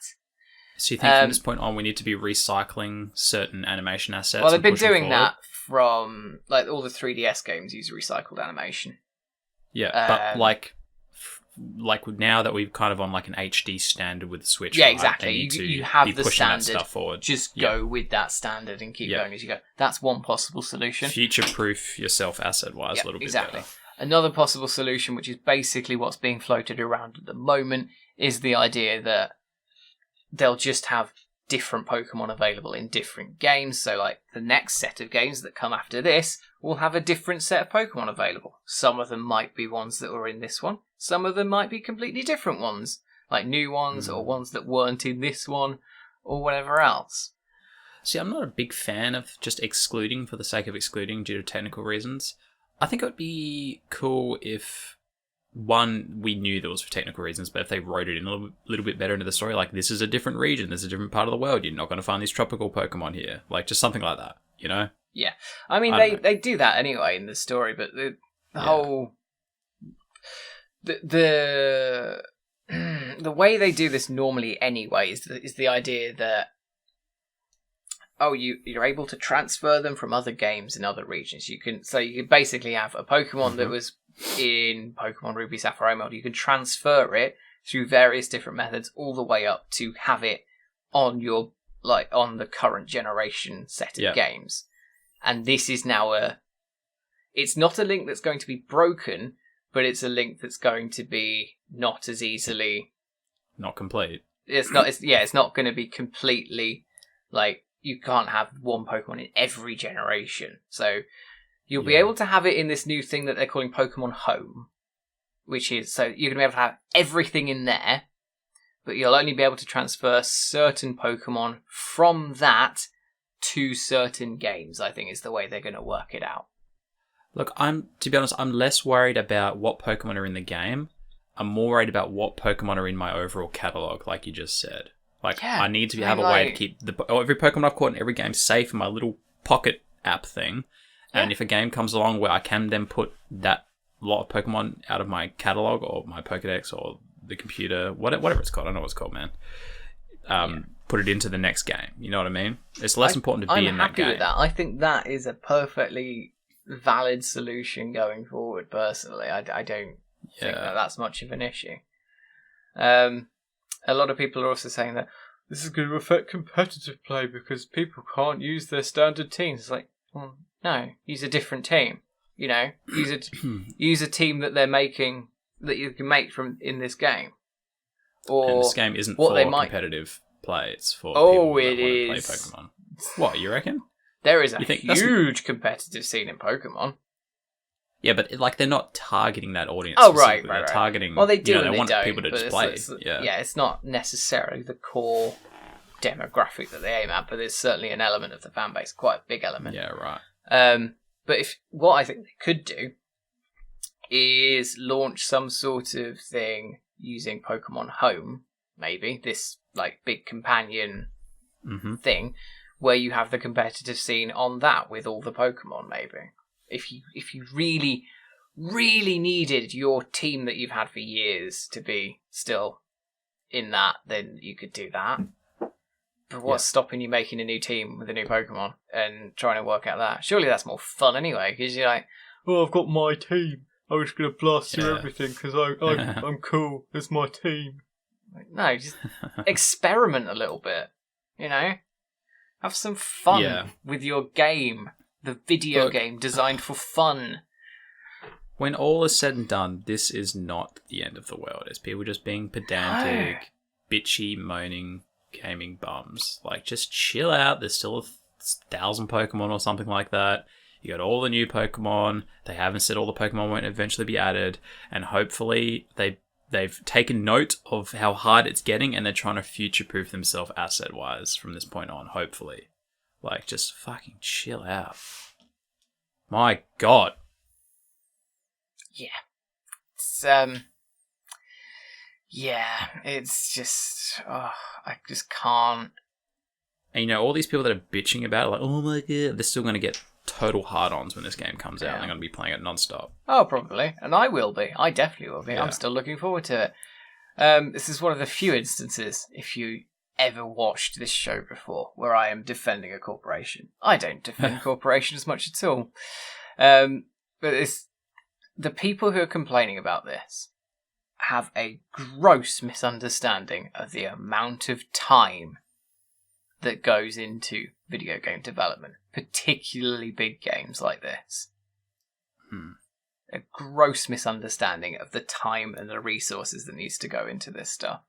So you think from this point on we need to be recycling certain animation assets? Well, they've been doing that from, like, all the 3DS games use recycled animation. Yeah, but, like, like now that we've kind of on like an HD standard with the Switch. Yeah, right, exactly. You have the standard. That stuff forward. Just go with that standard and keep going as you go. That's one possible solution. Future-proof yourself asset-wise a little bit better. Another possible solution, which is basically what's being floated around at the moment, is the idea that they'll just have different Pokemon available in different games. So, like, the next set of games that come after this will have a different set of Pokemon available. Some of them might be ones that were in this one. Some of them might be completely different ones, like new ones or ones that weren't in this one or whatever else. See, I'm not a big fan of just excluding for the sake of excluding due to technical reasons. I think it would be cool if, one, we knew there was for technical reasons, but if they wrote it in a little bit better into the story, like, this is a different region, this is a different part of the world, you're not going to find these tropical Pokemon here. Like, just something like that, you know? Yeah. I mean, they do that anyway in the story, but the whole... The way they do this normally anyway is the idea that you're able to transfer them from other games in other regions. You can basically have a Pokemon that was in Pokemon Ruby, Sapphire, Emerald. You can transfer it through various different methods all the way up to have it on your on the current generation set of games. And this is now it's not a link that's going to be broken, but it's a link that's going to be not as easily not complete. It's not going to be completely like. You can't have one Pokemon in every generation. So you'll be able to have it in this new thing that they're calling Pokemon Home, which is, so you're going to be able to have everything in there, but you'll only be able to transfer certain Pokemon from that to certain games, I think is the way they're going to work it out. Look, to be honest, I'm less worried about what Pokemon are in the game. I'm more worried about what Pokemon are in my overall catalogue, like you just said. Like, I need to have a way to keep every Pokemon I've caught in every game safe in my little pocket app thing. And if a game comes along where I can then put that lot of Pokemon out of my catalog or my Pokedex or the computer, whatever it's called, I don't know what it's called, man. Put it into the next game. You know what I mean? It's less important to be in that game. I'm happy with that. I think that is a perfectly valid solution going forward, personally. I don't think that's much of an issue. A lot of people are also saying that this is going to affect competitive play because people can't use their standard teams. It's like, well, no, use a different team. You know, use a team that they're making that you can make from in this game. Or and this game isn't for competitive play; it's for people that want to play Pokemon. What, you reckon? There is a huge competitive scene in Pokemon. Yeah, but they're not targeting that audience. Oh, right. They're targeting. Well, they do. They want don't, people to just play. It's not necessarily the core demographic that they aim at, but there's certainly an element of the fan base, quite a big element. Yeah, right. But what I think they could do is launch some sort of thing using Pokemon Home, maybe this big companion thing, where you have the competitive scene on that with all the Pokemon, maybe. If you really, really needed your team that you've had for years to be still in that, then you could do that. But what's stopping you making a new team with a new Pokemon and trying to work out that? Surely that's more fun anyway, because you're like, oh, I've got my team. I'm just going to blast through everything because I'm cool. It's my team. No, just experiment a little bit, you know? Have some fun with your game. The video game designed for fun. When all is said and done, this is not the end of the world. It's people just being pedantic, bitchy, moaning, gaming bums. Just chill out. There's still 1,000 Pokemon or something like that. You got all the new Pokemon. They haven't said all the Pokemon won't eventually be added. And hopefully they've taken note of how hard it's getting and they're trying to future-proof themselves asset-wise from this point on, hopefully. Just fucking chill out. My God. Yeah. It's just... I just can't... And all these people that are bitching about it, oh my God, they're still going to get total hard-ons when this game comes out. They're going to be playing it non-stop. Oh, probably. And I will be. I definitely will be. Yeah. I'm still looking forward to it. This is one of the few instances, if you ever watched this show before, where I am defending a corporation. I don't defend corporations much at all. But it's the people who are complaining about this have a gross misunderstanding of the amount of time that goes into video game development, particularly big games like this. A gross misunderstanding of the time and the resources that needs to go into this stuff.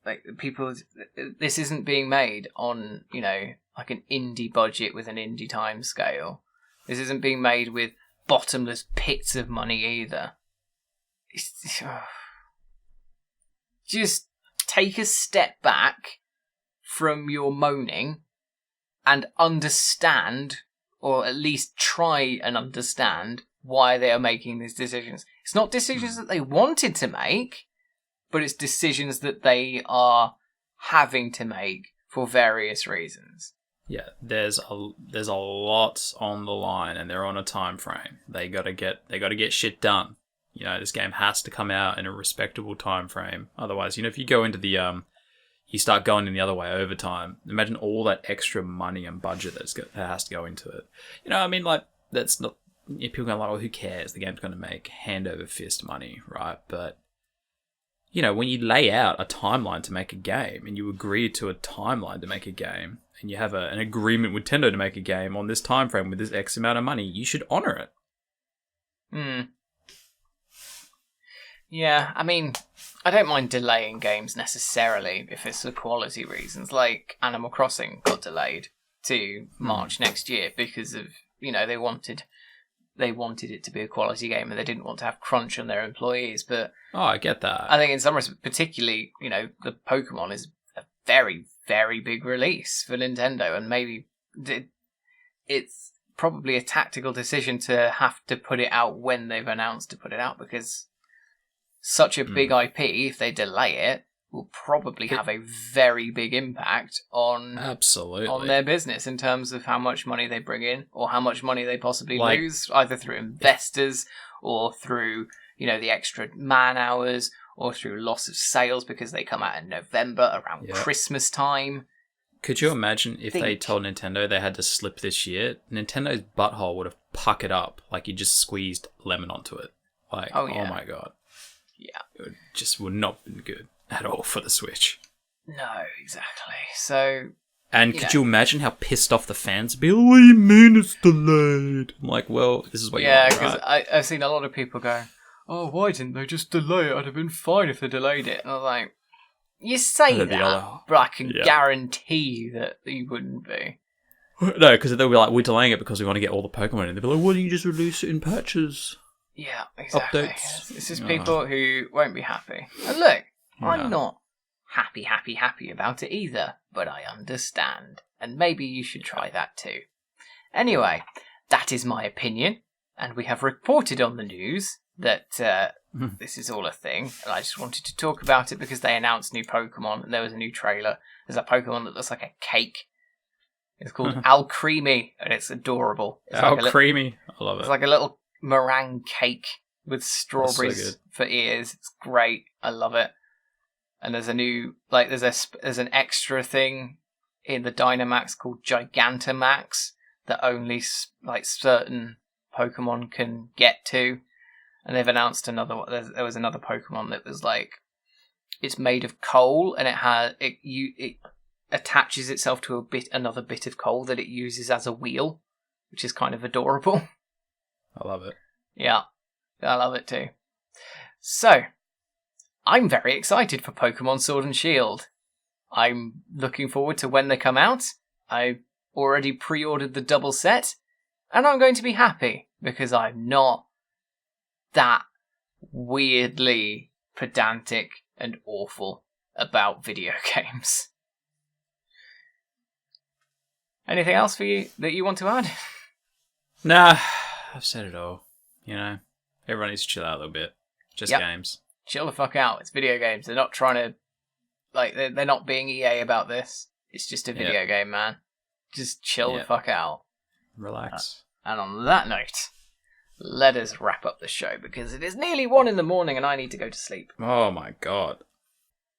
Like, people, this isn't being made on, you know, like an indie budget with an indie time scale. This isn't being made with bottomless pits of money either. Just take a step back from your moaning and understand, or at least try and understand, why they are making these decisions. It's not decisions that they wanted to make, but it's decisions that they are having to make for various reasons. Yeah, there's a lot on the line, and they're on a time frame. They gotta get shit done. You know, this game has to come out in a respectable time frame. Otherwise, you know, if you go into the you start going in the other way over time. Imagine all that extra money and budget that has to go into it. You know, I mean, like, that's not... People go like, well, who cares? The game's going to make hand over fist money, right? But, you know, when you lay out a timeline to make a game, and you agree to a timeline to make a game, and you have an agreement with Nintendo to make a game on this time frame with this X amount of money, you should honor it. Yeah, I mean, I don't mind delaying games necessarily if it's for quality reasons. Like Animal Crossing got delayed to March next year because of, you know, they wanted it to be a quality game and they didn't want to have crunch on their employees. But I get that. I think in some respects, particularly, you know, the Pokemon is a very, very big release for Nintendo, and maybe it's probably a tactical decision to have to put it out when they've announced to put it out, because such a big IP, if they delay it, will probably have a very big impact on their business in terms of how much money they bring in, or how much money they possibly lose, either through investors or through, you know, the extra man hours, or through loss of sales because they come out in November around Christmas time. Could you imagine if they told Nintendo they had to slip this year? Nintendo's butthole would have puckered up like you just squeezed lemon onto it. Like, oh my god. Yeah. It just would not have been good at all for the Switch. No, exactly. So... And could you imagine how pissed off the fans would be? Oh, what do you mean it's delayed? I'm like, well, this is what you want, because I've seen a lot of people go, oh, why didn't they just delay it? I'd have been fine if they delayed it. And I was like, you say that, but I can guarantee you that you wouldn't be. No, because they'll be like, we're delaying it because we want to get all the Pokemon in. They'll be like, why don't you just release it in patches? Yeah, exactly. Updates. It's just people who won't be happy. And look, I'm not happy about it either, but I understand. And maybe you should try that too. Anyway, that is my opinion, and we have reported on the news that this is all a thing, and I just wanted to talk about it because they announced new Pokemon, and there was a new trailer. There's a Pokemon that looks like a cake. It's called Alcremie, and it's adorable. It's Alcremie, I love it. It's like a little meringue cake with strawberries for ears. It's great. I love it. And there's a new, like, there's an extra thing in the Dynamax called Gigantamax that only like certain Pokemon can get to. And they've announced another one. There was another Pokemon that was like, it's made of coal, and it attaches itself to another bit of coal that it uses as a wheel, which is kind of adorable. I love it. Yeah, I love it too. So, I'm very excited for Pokemon Sword and Shield. I'm looking forward to when they come out. I already pre-ordered the double set, and I'm going to be happy because I'm not that weirdly pedantic and awful about video games. Anything else for you that you want to add? Nah, I've said it all. You know, everyone needs to chill out a little bit. Just games. Chill the fuck out. It's video games. They're not trying to, like, they're not being EA about this. It's just a video game, man. Just chill the fuck out. Relax. And on that note, let us wrap up the show because it is nearly 1 a.m. and I need to go to sleep. Oh my god.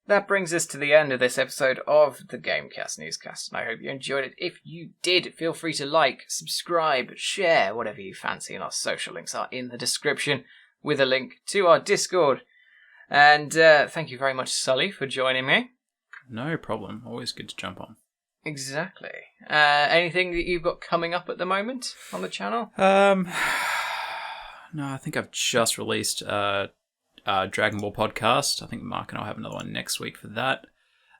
That brings us to the end of this episode of the GameCast NewsCast, and I hope you enjoyed it. If you did, feel free to like, subscribe, share, whatever you fancy, and our social links are in the description. with a link to our Discord. And thank you very much, Sully, for joining me. No problem. Always good to jump on. Exactly. Anything that you've got coming up at the moment on the channel? No, I think I've just released Dragon Ball podcast. I think Mark and I'll have another one next week for that.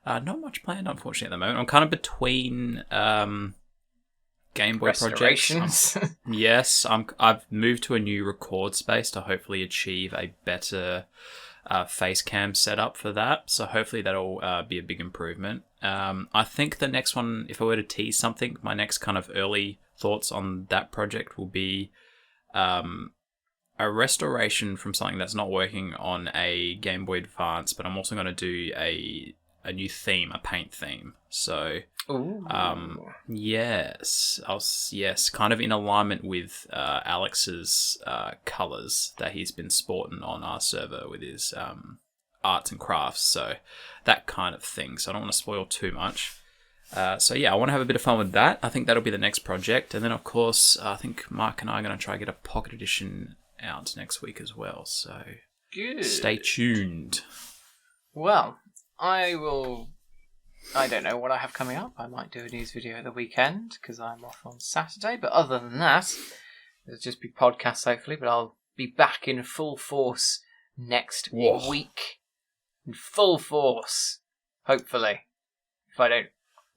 Not much planned, unfortunately, at the moment. I'm kind of between Game Boy projects. Yes, I've moved to a new record space to hopefully achieve a better face cam setup for that. So hopefully that'll be a big improvement. I think the next one, if I were to tease something, my next kind of early thoughts on that project will be a restoration from something that's not working on a Game Boy Advance, but I'm also going to do a new theme, a paint theme. So, yes, kind of in alignment with Alex's colours that he's been sporting on our server with his arts and crafts. So that kind of thing. So I don't want to spoil too much. So yeah, I want to have a bit of fun with that. I think that'll be the next project. And then, of course, I think Mark and I are going to try and get a Pocket Edition out next week as well. So good. Stay tuned. Well, I don't know what I have coming up. I might do a news video at the weekend because I'm off on Saturday. But other than that, it'll just be podcasts hopefully. But I'll be back in full force next week. In full force, hopefully. If I don't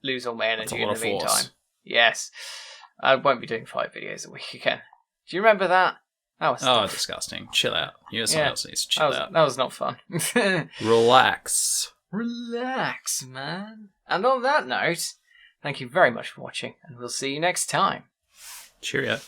lose all my energy in the meantime. Yes. I won't be doing 5 videos a week again. Do you remember that? Disgusting. Chill out. Someone else needs to chill out. That was not fun. Relax. Relax, man. And on that note, thank you very much for watching, and we'll see you next time. Cheerio.